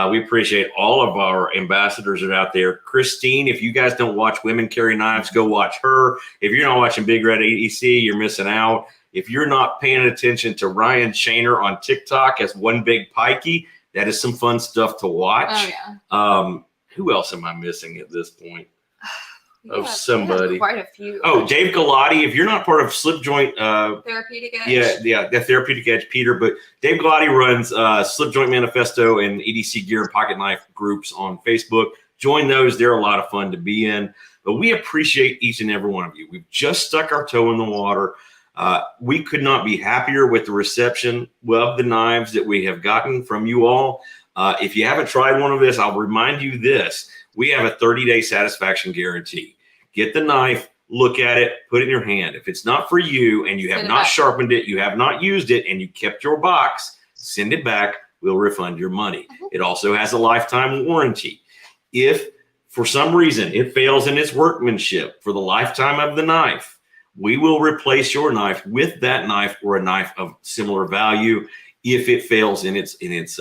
S3: We appreciate all of our ambassadors that are out there. Christine, if you guys don't watch Women Carry Knives, go watch her. If you're not watching Big Red AEC, you're missing out. If you're not paying attention to Ryan Shaner on TikTok as One Big Pikey, that is some fun stuff to watch.
S2: Oh, yeah.
S3: Who else am I missing at this point?
S2: Somebody. Quite a few.
S3: Oh, Dave Galati. If you're not part of Slip Joint,
S2: Therapeutic Edge.
S3: Yeah, the Therapeutic Edge, Peter. But Dave Galati runs Slip Joint Manifesto and EDC Gear and Pocket Knife groups on Facebook. Join those; they're a lot of fun to be in. But we appreciate each and every one of you. We've just stuck our toe in the water. We could not be happier with the reception of the knives that we have gotten from you all. If you haven't tried one of this, I'll remind you this. We have a 30-day satisfaction guarantee. Get the knife, look at it, put it in your hand. If it's not for you and you have not sharpened it, you have not used it, and you kept your box, send it back. We'll refund your money. It also has a lifetime warranty. If for some reason it fails in its workmanship for the lifetime of the knife, we will replace your knife with that knife or a knife of similar value if it fails in its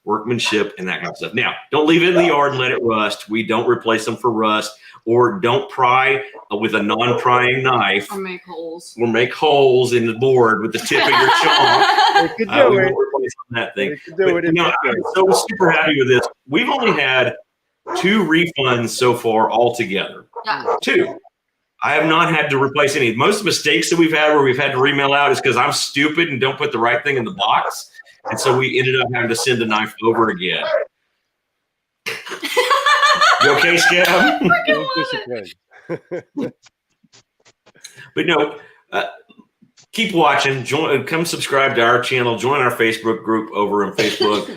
S3: workmanship and that kind of stuff. Now, don't leave it in the yard and let it rust. We don't replace them for rust, or don't pry with a non-prying knife.
S2: Or make holes.
S3: Or make holes in the board with the tip of your chalk.
S1: We won't
S3: replace that thing. I'm so super happy with this. We've only had 2 refunds so far altogether.
S2: Yeah.
S3: 2. I have not had to replace any. Most mistakes that we've had where we've had to remail out is because I'm stupid and don't put the right thing in the box. And so we ended up having to send the knife over again. You okay, Scab? But no, keep watching. Come subscribe to our channel. Join our Facebook group over on Facebook.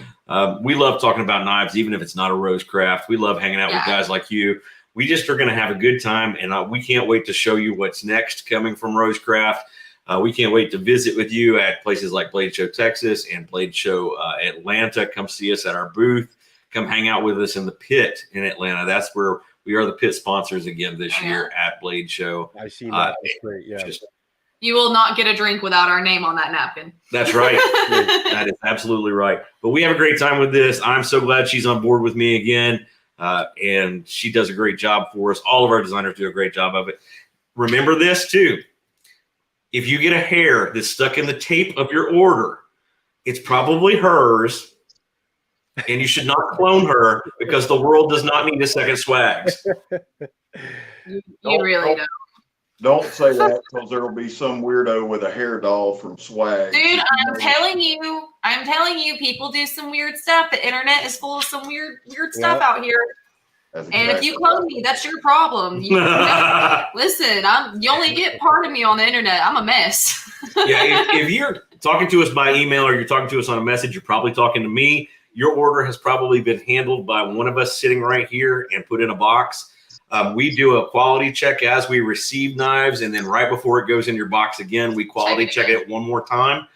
S3: We love talking about knives, even if it's not a RoseCraft. We love hanging out with guys like you. We just are going to have a good time, and we can't wait to show you what's next coming from RoseCraft. We can't wait to visit with you at places like Blade Show Texas and Blade Show Atlanta. Come see us at our booth. Come hang out with us in the pit in Atlanta. That's where we are the pit sponsors again this year at Blade Show.
S1: I see that. That's great. Yeah.
S2: You will not get a drink without our name on that napkin.
S3: That's right. That is absolutely right. But we have a great time with this. I'm so glad she's on board with me again. And she does a great job for us. All of our designers do a great job of it. Remember this too. If you get a hair that's stuck in the tape of your order, it's probably hers. And you should not clone her because the world does not need a second Swags.
S2: You really don't.
S4: Don't say that, because there will be some weirdo with a hair doll from Swag.
S2: Dude, I'm telling you, people do some weird stuff. The internet is full of some weird stuff out here. And if you clone me, that's your problem. Listen, you only get part of me on the internet. I'm a mess.
S3: Yeah, if you're talking to us by email or you're talking to us on a message, you're probably talking to me. Your order has probably been handled by one of us sitting right here and put in a box. We do a quality check as we receive knives, and then right before it goes in your box again, we quality check it one more time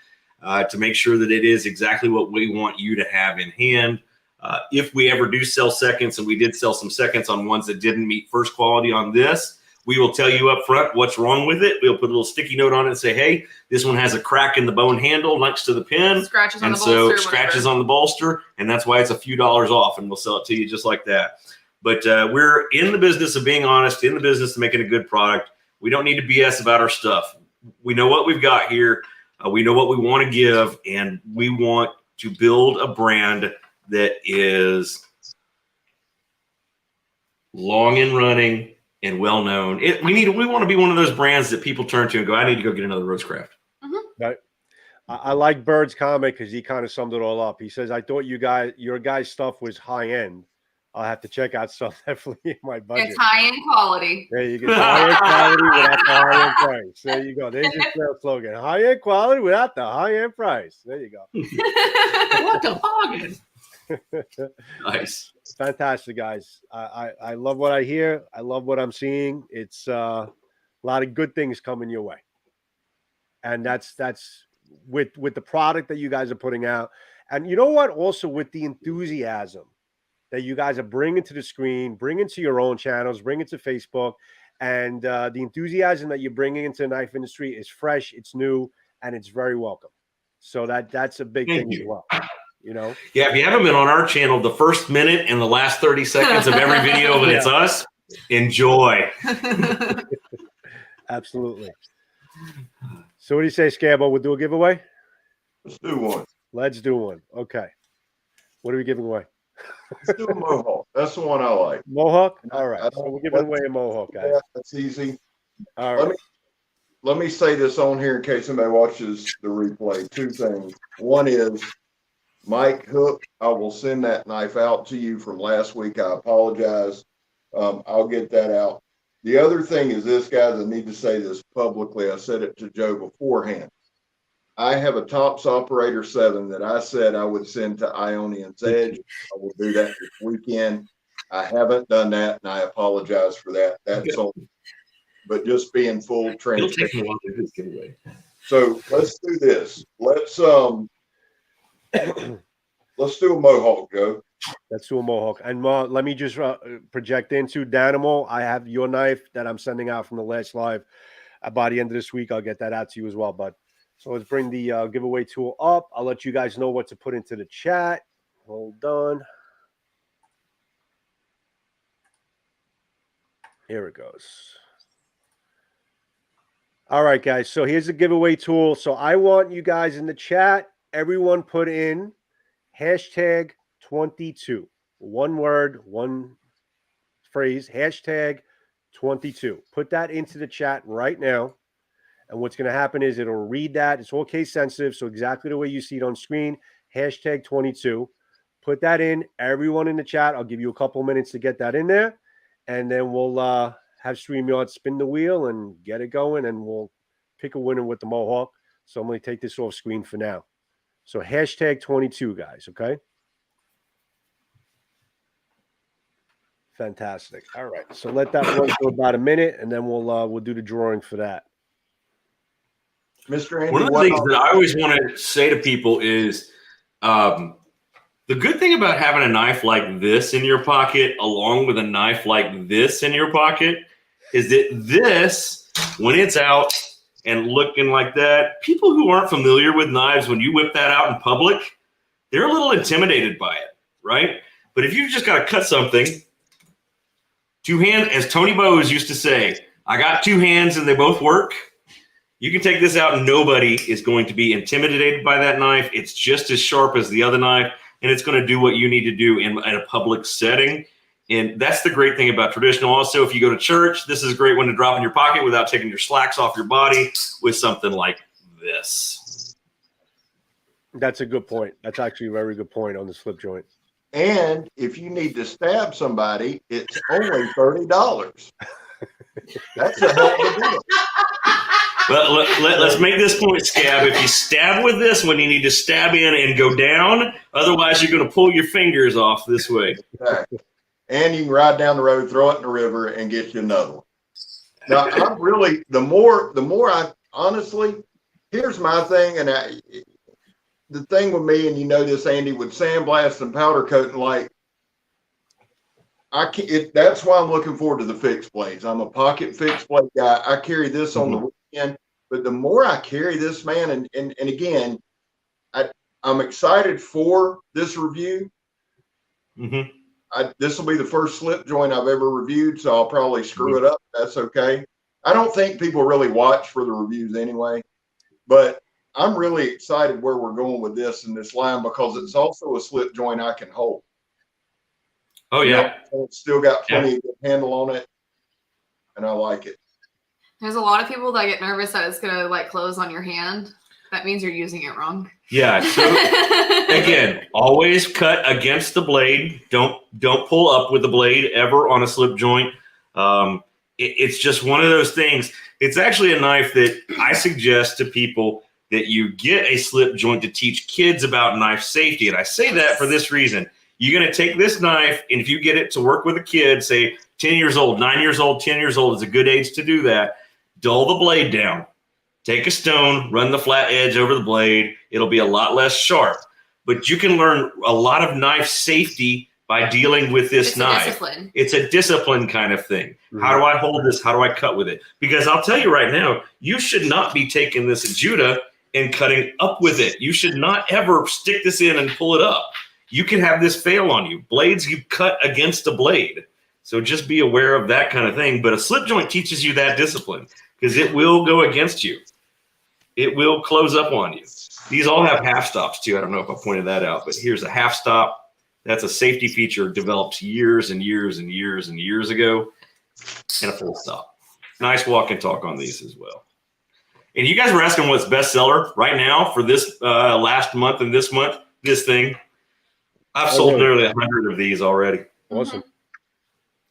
S3: to make sure that it is exactly what we want you to have in hand. If we ever do sell seconds, and we did sell some seconds on ones that didn't meet first quality on this, we will tell you up front what's wrong with it. We'll put a little sticky note on it and say, hey, this one has a crack in the bone handle next to the pin.
S2: Scratches on the
S3: bolster.
S2: Whatever.
S3: Scratches on the bolster, and that's why it's a few dollars off, and we'll sell it to you just like that. But we're in the business of being honest, in the business of making a good product. We don't need to BS about our stuff. We know what we've got here. We know what we want to give, and we want to build a brand that is long and running and well known. We want to be one of those brands that people turn to and go, I need to go get another RoseCraft.
S1: Right. I like Bird's comment because he kind of summed it all up. He says, I thought your guys' stuff was high end. I'll have to check out stuff definitely in my budget.
S2: It's high-end quality.
S1: There you go. High-end quality without the high-end price. There you go. There's your sales slogan. High-end quality without the high-end price. There you go.
S2: What the bargain?
S3: Nice.
S1: Fantastic, guys. I love what I hear. I love what I'm seeing. It's a lot of good things coming your way. And that's with the product that you guys are putting out. And you know what? Also with the enthusiasm that you guys are bringing to the screen, bringing to your own channels, bringing to Facebook, and the enthusiasm that you're bringing into the knife industry is fresh, it's new, and it's very welcome. So that's a big thing as well. You know?
S3: Yeah, if you haven't been on our channel, the first minute and the last 30 seconds of every video that it's us, enjoy.
S1: Absolutely. So what do you say, Scabo? We'll do a giveaway?
S4: Let's do one.
S1: Let's do one. Okay. What are we giving away?
S4: Let's do a Mohawk. That's the one I like.
S1: Mohawk? All right. So we're giving away a Mohawk, guys.
S4: Yeah, that's easy.
S1: All right.
S4: Let me say this on here in case somebody watches the replay. 2 things. One is, Mike Hook, I will send that knife out to you from last week. I apologize. I'll get that out. The other thing is this, guys, I need to say this publicly. I said it to Joe beforehand. I have a Tops Operator 7 that I said I would send to Ionian's Edge. I will do that this weekend. I haven't done that, and I apologize for that. That's all. But just being full transparent.
S3: It'll take me a while to do this giveaway.
S4: So let's do this. Let's do a Mohawk, Joe.
S1: Let's do a Mohawk. And let me just project into Danimal. I have your knife that I'm sending out from the last live. By the end of this week, I'll get that out to you as well, bud. So let's bring the giveaway tool up. I'll let you guys know what to put into the chat. Hold on. Here it goes. All right, guys. So here's the giveaway tool. So I want you guys in the chat, everyone put in hashtag 22. One word, one phrase, hashtag 22. Put that into the chat right now. And what's going to happen is it'll read that. It's all case sensitive. So exactly the way you see it on screen, hashtag 22. Put that in. Everyone in the chat, I'll give you a couple minutes to get that in there. And then we'll have StreamYard spin the wheel and get it going. And we'll pick a winner with the Mohawk. So I'm going to take this off screen for now. So hashtag 22, guys. Okay. Fantastic. All right. So let that run for about a minute, and then we'll do the drawing for that.
S4: Mr. Andy,
S3: one of the things that I always want to say to people is the good thing about having a knife like this in your pocket, along with a knife like this in your pocket, is that this, when it's out and looking like that, people who aren't familiar with knives, when you whip that out in public, they're a little intimidated by it, right? But if you've just got to cut something, two hands, as Tony Bowes used to say, I got two hands and they both work. You can take this out and nobody is going to be intimidated by that knife. It's just as sharp as the other knife, and it's going to do what you need to do in a public setting. And that's the great thing about traditional. Also, if you go to church, this is a great one to drop in your pocket without taking your slacks off your body with something like this.
S1: That's a good point. That's actually a very good point on the slip joint.
S4: And if you need to stab somebody, it's only $30. That's a hell of a deal.
S3: But let's make this point, Scab. If you stab with this one, you need to stab in and go down. Otherwise, you're going to pull your fingers off this way.
S4: Exactly. And you can ride down the road, throw it in the river, and get you another one. Now, I'm really, the more I, honestly, here's my thing, and the thing with me, and you know this, Andy, with sandblast and powder coating, like, that's why I'm looking forward to the fixed blades. I'm a pocket fixed blade guy. I carry this on the weekend, but the more I carry this, man, and again, I'm excited for this review. This will be the first slip joint I've ever reviewed, so I'll probably screw it up. That's okay. I don't think people really watch for the reviews anyway, but I'm really excited where we're going with this in this line because it's also a slip joint I can hold.
S3: Oh, yeah.
S4: You know, it's still got plenty of handle on it, and I like it.
S2: There's a lot of people that get nervous that it's going to like close on your hand. That means you're using it wrong.
S3: Yeah. So again, always cut against the blade. Don't pull up with the blade ever on a slip joint. It's just one of those things. It's actually a knife that I suggest to people that you get a slip joint to teach kids about knife safety. And I say that for this reason. You're going to take this knife, and if you get it to work with a kid, say 10 years old, 9 years old, 10 years old is a good age to do that. Dull the blade down. Take a stone, run the flat edge over the blade. It'll be a lot less sharp. But you can learn a lot of knife safety by dealing with this knife. It's a discipline kind of thing. How do I hold this? How do I cut with it? Because I'll tell you right now, you should not be taking this Judah and cutting up with it. You should not ever stick this in and pull it up. You can have this fail on you. Blades, you cut against a blade. So just be aware of that kind of thing. But a slip joint teaches you that discipline because it will go against you. It will close up on you. These all have half stops too. I don't know if I pointed that out, but here's a half stop. That's a safety feature developed years and years and years and years ago, and a full stop. Nice walk and talk on these as well. And you guys were asking what's bestseller right now for this last month and this month, this thing. I've sold nearly 100 of these already.
S1: Awesome.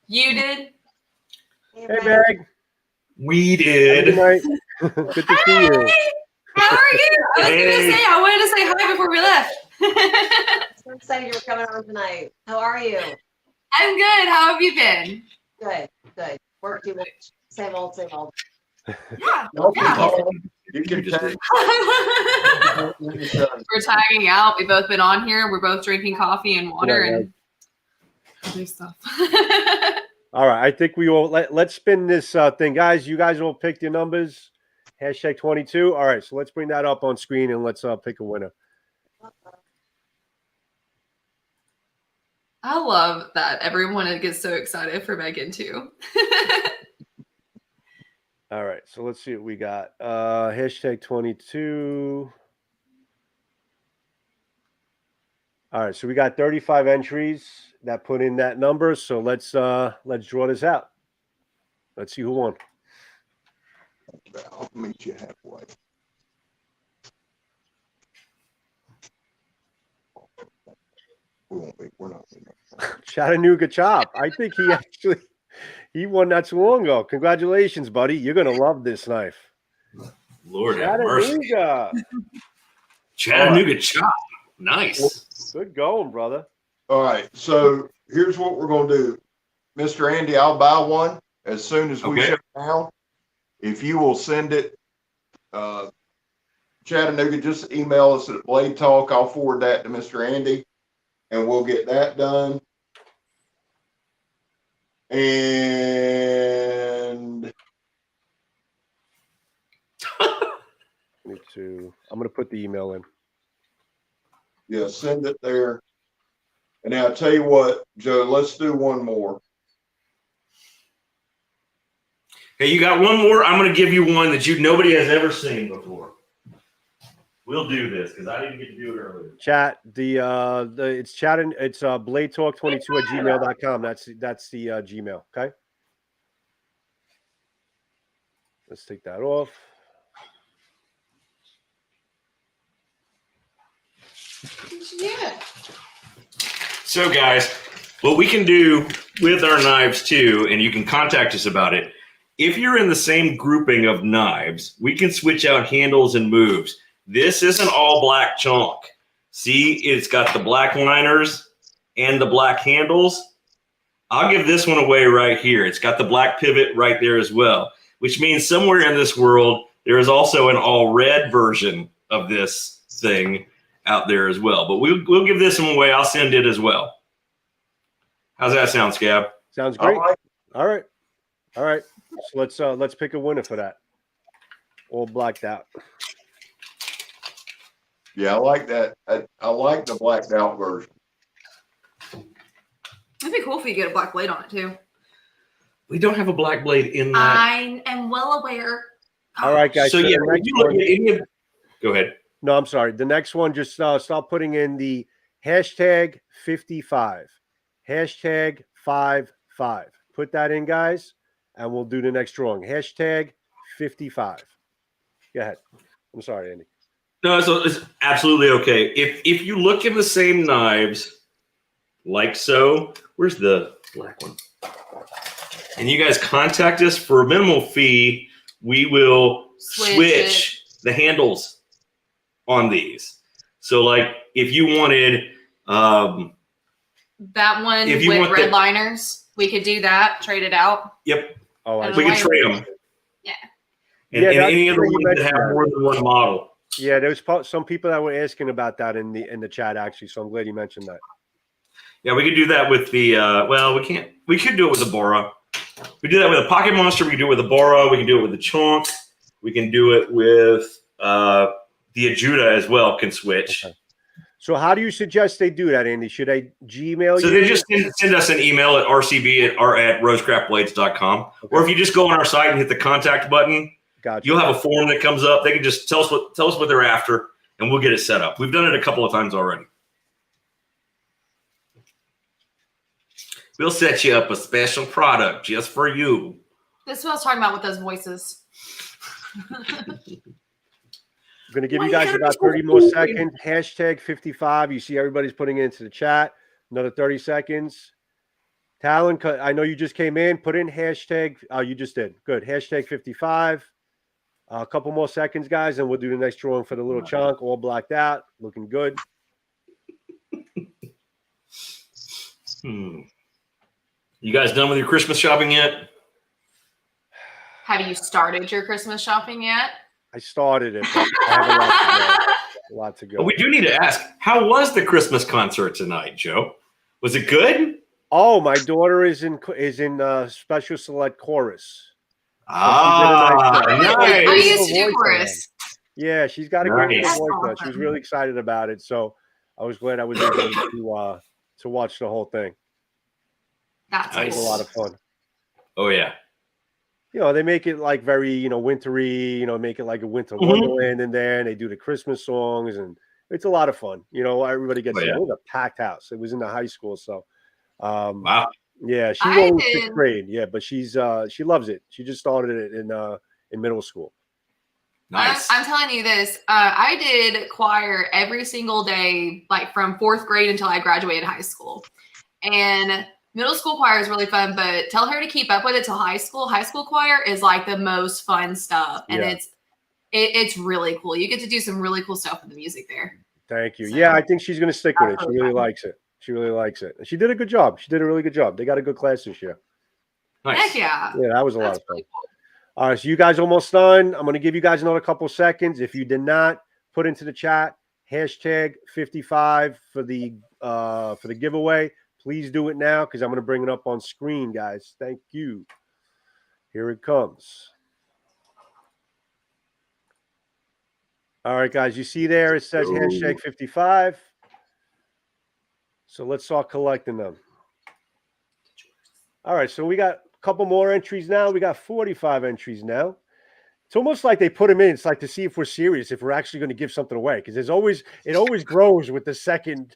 S2: You did?
S1: Hey, Meg.
S3: We did.
S1: Good night. Good to see you.
S2: How are you? I wanted to say hi before we left.
S5: So excited you were coming on tonight. How are you?
S2: I'm good. How have you been?
S5: Good. Work too much. Same old.
S2: Yeah.
S4: You can tag.
S2: We're tagging out. We've both been on here. We're both drinking coffee and water and other stuff.
S1: All right. I think we all let's spin this thing, guys. You guys all picked your numbers. Hashtag 22. All right. So let's bring that up on screen and let's pick a winner.
S2: I love that everyone gets so excited for Megan too.
S1: All right. So let's see what we got. Hashtag 22. All right. So we got 35 entries that put in that number. So let's draw this out. Let's see who won.
S4: I'll meet you halfway. We're not.
S1: Chattanooga Chop. I think he won not too long ago. Congratulations, buddy. You're gonna love this knife.
S3: Lord have mercy.
S1: Chattanooga
S3: Chop. Nice.
S1: Good going, brother.
S4: All right. So here's what we're gonna do, Mr. Andy. I'll buy one as soon as we shut down. If you will send it, Chattanooga, just email us at Blade Talk. I'll forward that to Mr. Andy, and we'll get that done. And
S1: me too. I'm gonna put the email in.
S4: Yeah, send it there. And now I'll tell you what, Joe, let's do one more.
S3: Hey, you got one more? I'm going to give you one that nobody has ever seen before. We'll do this because I didn't get to do it earlier.
S1: Chat it's bladetalk22@gmail.com. That's the Gmail. Okay. Let's take that off.
S2: Yeah.
S3: So guys, what we can do with our knives too, and you can contact us about it. If you're in the same grouping of knives, we can switch out handles and moves. This is an all black chunk. See, it's got the black liners and the black handles. I'll give this one away right here. It's got the black pivot right there as well, which means somewhere in this world, there is also an all red version of this thing out there as well. But we'll give this one away. I'll send it as well. How's that sound, Scab?
S1: Sounds great. All right. So let's pick a winner for that. All blacked out.
S4: Yeah, I like that. I like the blacked out version.
S2: It'd be cool if you get a black blade on it too.
S3: We don't have a black blade in that.
S2: I am well aware.
S1: All right, guys.
S3: So yeah, go ahead.
S1: No, I'm sorry. The next one, just start putting in the hashtag 55. Hashtag 55. Put that in, guys, and we'll do the next drawing. Hashtag 55. Go ahead. I'm sorry, Andy.
S3: No, so it's absolutely okay. If you look in the same knives, like so, where's the black one? And you guys contact us for a minimal fee, we will switch the handles on these. So like if you wanted
S2: that one with red liners, we could do that, trade it out.
S3: Yep.
S1: Oh,
S3: we can trade them.
S2: Yeah.
S3: And any other ones that have more than one model.
S1: Yeah, there's some people that were asking about that in the chat actually, so I'm glad you mentioned that.
S3: Yeah, we could do that with the we could do it with the Bora. We do that with a Pocket Monster, we can do it with the Bora, we can do it with the Chunk, we can do it with the Ajuda as well, can switch.
S1: Okay. So how do you suggest they do that, Andy? Should I Gmail you?
S3: So they just send us an email at rcb@rosecraftblades.com. Okay. Or if you just go on our site and hit the contact button, gotcha. You'll have a form that comes up. They can just tell us what they're after, and we'll get it set up. We've done it a couple of times already. We'll set you up a special product just for you.
S2: This is what I was talking about with those voices.
S1: I'm going to give you guys about 30 more seconds. Hashtag 55. You see everybody's putting it into the chat. Another 30 seconds. Talon, I know you just came in. Put in hashtag. Oh, you just did. Good. Hashtag 55. A couple more seconds, guys, and we'll do the next drawing for the little chunk. All blacked out. Looking good.
S3: You guys done with your Christmas shopping yet?
S2: Have you started your Christmas shopping yet?
S1: I started it, but I have a lot to go.
S3: But we do need to ask, how was the Christmas concert tonight, Joe? Was it good?
S1: Oh, my daughter is in special select chorus.
S3: Ah,
S2: I
S3: nice.
S2: used to do chorus.
S1: Yeah, she's got a great
S3: Nice.
S1: little voice now.
S2: That's
S1: She was
S2: awesome.
S1: really excited about it. So I was glad I was able to watch the whole thing.
S2: That's
S1: It was a lot of fun.
S3: Oh yeah.
S1: You know, they make it like very, you know, wintry, you know, make it like a winter
S3: Mhm.
S1: wonderland in there, and they do the Christmas songs, and it's a lot of fun. You know, everybody gets
S3: Oh, yeah.
S1: It was a packed house. It was in the high school, so
S3: Wow.
S1: yeah, she's
S2: I
S1: only
S2: did-
S1: 6th grade. Yeah, but she loves it. She just started it in middle school.
S3: Nice.
S2: I'm telling you this. I did choir every single day, like from 4th grade until I graduated high school. And middle school choir is really fun, but tell her to keep up with it till high school. High school choir is like the most fun stuff, and
S1: Yeah.
S2: it's really cool. You get to do some really cool stuff with the music there.
S1: Thank you.
S2: So-
S1: Yeah, I think she's going to stick with it. She
S2: Absolutely
S1: really
S2: fun.
S1: likes it. She really likes it. And she did a good job. She did a really good job. They got a good class this year.
S3: Nice.
S2: Heck yeah.
S1: Yeah, that was a lot
S2: That's
S1: of fun.
S2: really cool.
S1: So you guys almost done. I'm going to give you guys another couple seconds. If you did not put into the chat hashtag 55 for the giveaway, please do it now because I'm going to bring it up on screen, guys. Thank you. Here it comes. All right, guys. You see there it says hashtag 55. So let's start collecting them. All right, so we got a couple more entries now. We got 45 entries now. It's almost like they put them in. It's like to see if we're serious, if we're actually going to give something away, because it always grows with the second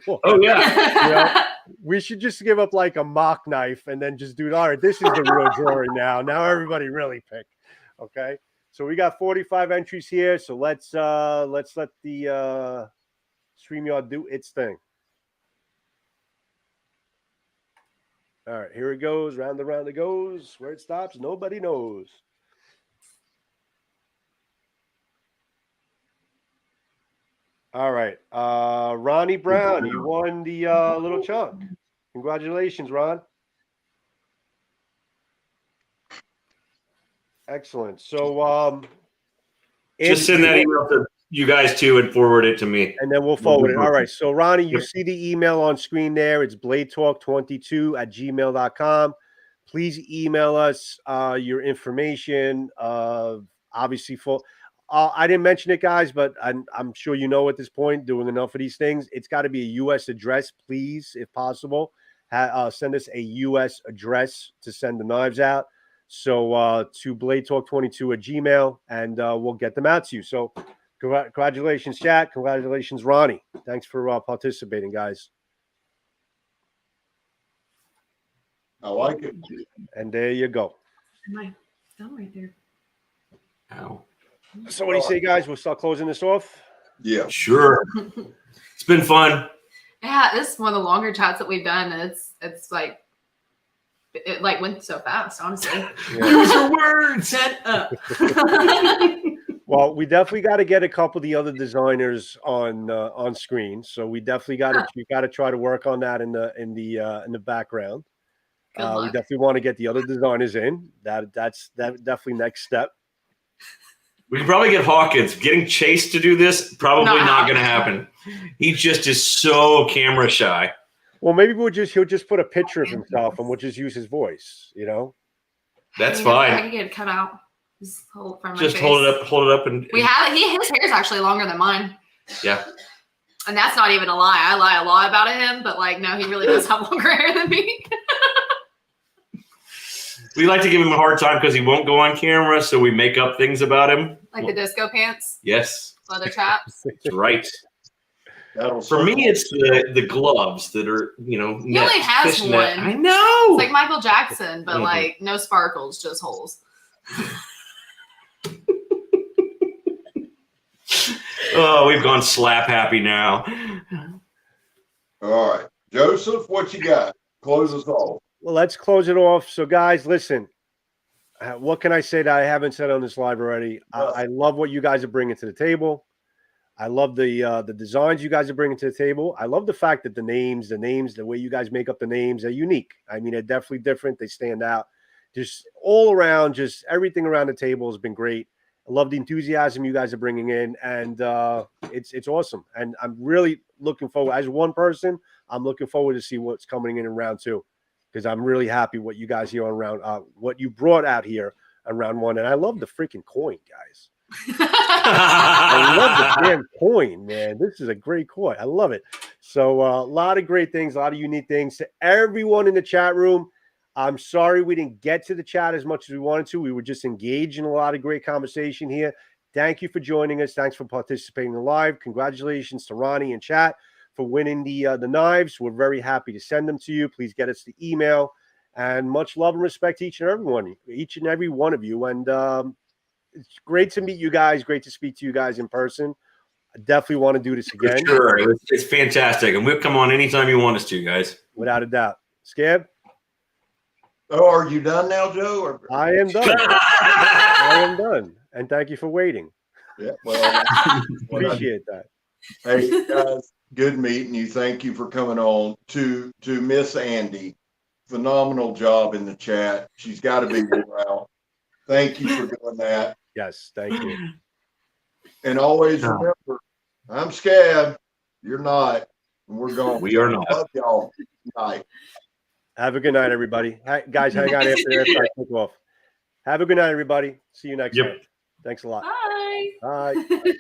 S1: one.
S3: Oh yeah.
S1: You know, we should just give up like a mock knife and then just do. All right, this is the real drawing now. Now everybody really pick. Okay, so we got 45 entries here. So let's let the StreamYard do its thing. All right, here it goes. Round and round it goes. Where it stops, nobody knows. All right. Ronnie Brown, you won the little chunk. Congratulations, Ron. Excellent. So
S3: Just send that email to you guys too and forward it to me.
S1: and then we'll forward it. All right. So Ronnie, you see the email on screen there. It's bladetalk22@gmail.com. Please email us your information. Obviously, I didn't mention it, guys, but I'm sure you know at this point, doing enough of these things, it's got to be a U.S. address, please, if possible. Send us a U.S. address to send the knives out. So to bladetalk22@gmail, and we'll get them out to you. So congratulations, chat. Congratulations, Ronnie. Thanks for participating, guys.
S4: I like it.
S1: And there you go.
S2: Am I done right there?
S3: Ow.
S1: So what do you say, guys? We'll start closing this off?
S4: Yeah.
S3: Sure. It's been fun.
S2: Yeah, this is one of the longer chats that we've done. And it's like it like went so fast, honestly.
S1: Yeah.
S3: Use your words.
S2: Shut up.
S1: Well, we definitely got to get a couple of the other designers on screen. So we definitely got to try to work on that in the background.
S2: Good
S1: We
S2: luck.
S1: definitely want to get the other designers in. That's definitely next step.
S3: We can probably get Hawkins. Getting Chase to do this, probably
S2: No.
S3: not going to happen. He just is so camera shy.
S1: Well, maybe he'll just put a picture of himself and we'll just use his voice, you know?
S3: That's
S2: I
S3: fine.
S2: can get it cut out. Just hold it from my
S3: Just
S2: face.
S3: hold it up, and
S2: We have it. His hair is actually longer than mine.
S3: yeah.
S2: And that's not even a lie. I lie a lot about him, but like, no, he really does have longer hair than me.
S3: We like to give him a hard time because he won't go on camera, so we make up things about him.
S2: Like the disco pants,
S3: Yes,
S2: leather chaps.
S3: that's right.
S4: That'll
S3: For me, it's the gloves that are,
S2: He only has
S3: fishnet.
S2: one.
S3: I know.
S2: It's like Michael Jackson, but
S3: Mhm.
S2: like no sparkles, just holes.
S3: Oh, we've gone slap happy now.
S4: all right. Joseph, what you got? Close us off.
S1: Well, let's close it off. So, guys, listen. What can I say that I haven't said on this live already? I love what you guys are bringing to the table. I love the designs you guys are bringing to the table. I love the fact that the names, the way you guys make up the names are unique. I mean, they're definitely different. They stand out. Just all around, just everything around the table has been great. I love the enthusiasm you guys are bringing in, and it's awesome. And I'm really looking forward. As one person, I'm looking forward to see what's coming in round 2 because I'm really happy what you guys here on what you brought out here on round 1. And I love the freaking coin, guys. I love the damn coin, man. This is a great coin. I love it. So a lot of great things, a lot of unique things. To everyone in the chat room, I'm sorry we didn't get to the chat as much as we wanted to. We were just engaged in a lot of great conversation here. Thank you for joining us. Thanks for participating live. Congratulations to Ronnie and chat for winning the knives. We're very happy to send them to you. Please get us the email. And much love and respect to each and every one of you. And it's great to meet you guys. Great to speak to you guys in person. I definitely want to do this again.
S3: For sure. It's fantastic. And we'll come on anytime you want us to, guys.
S1: Without a doubt. Scab?
S4: Oh, are you done now, Joe? Or?
S1: I am done. I am done. And thank you for waiting.
S4: Yeah, well,
S1: appreciate that.
S4: Hey, guys, good meeting you. Thank you for coming on. To Miss Andy, phenomenal job in the chat. She's got to be wore out. Thank you for doing that.
S1: Yes, thank you.
S4: And always remember, I'm Scab. You're not. And we're gone.
S3: We are not.
S4: Love y'all. Night.
S1: Have a good night, everybody. Guys, hang on after I take off. Have a good night, everybody. See you next time. Thanks a lot.
S2: Bye.
S1: Bye.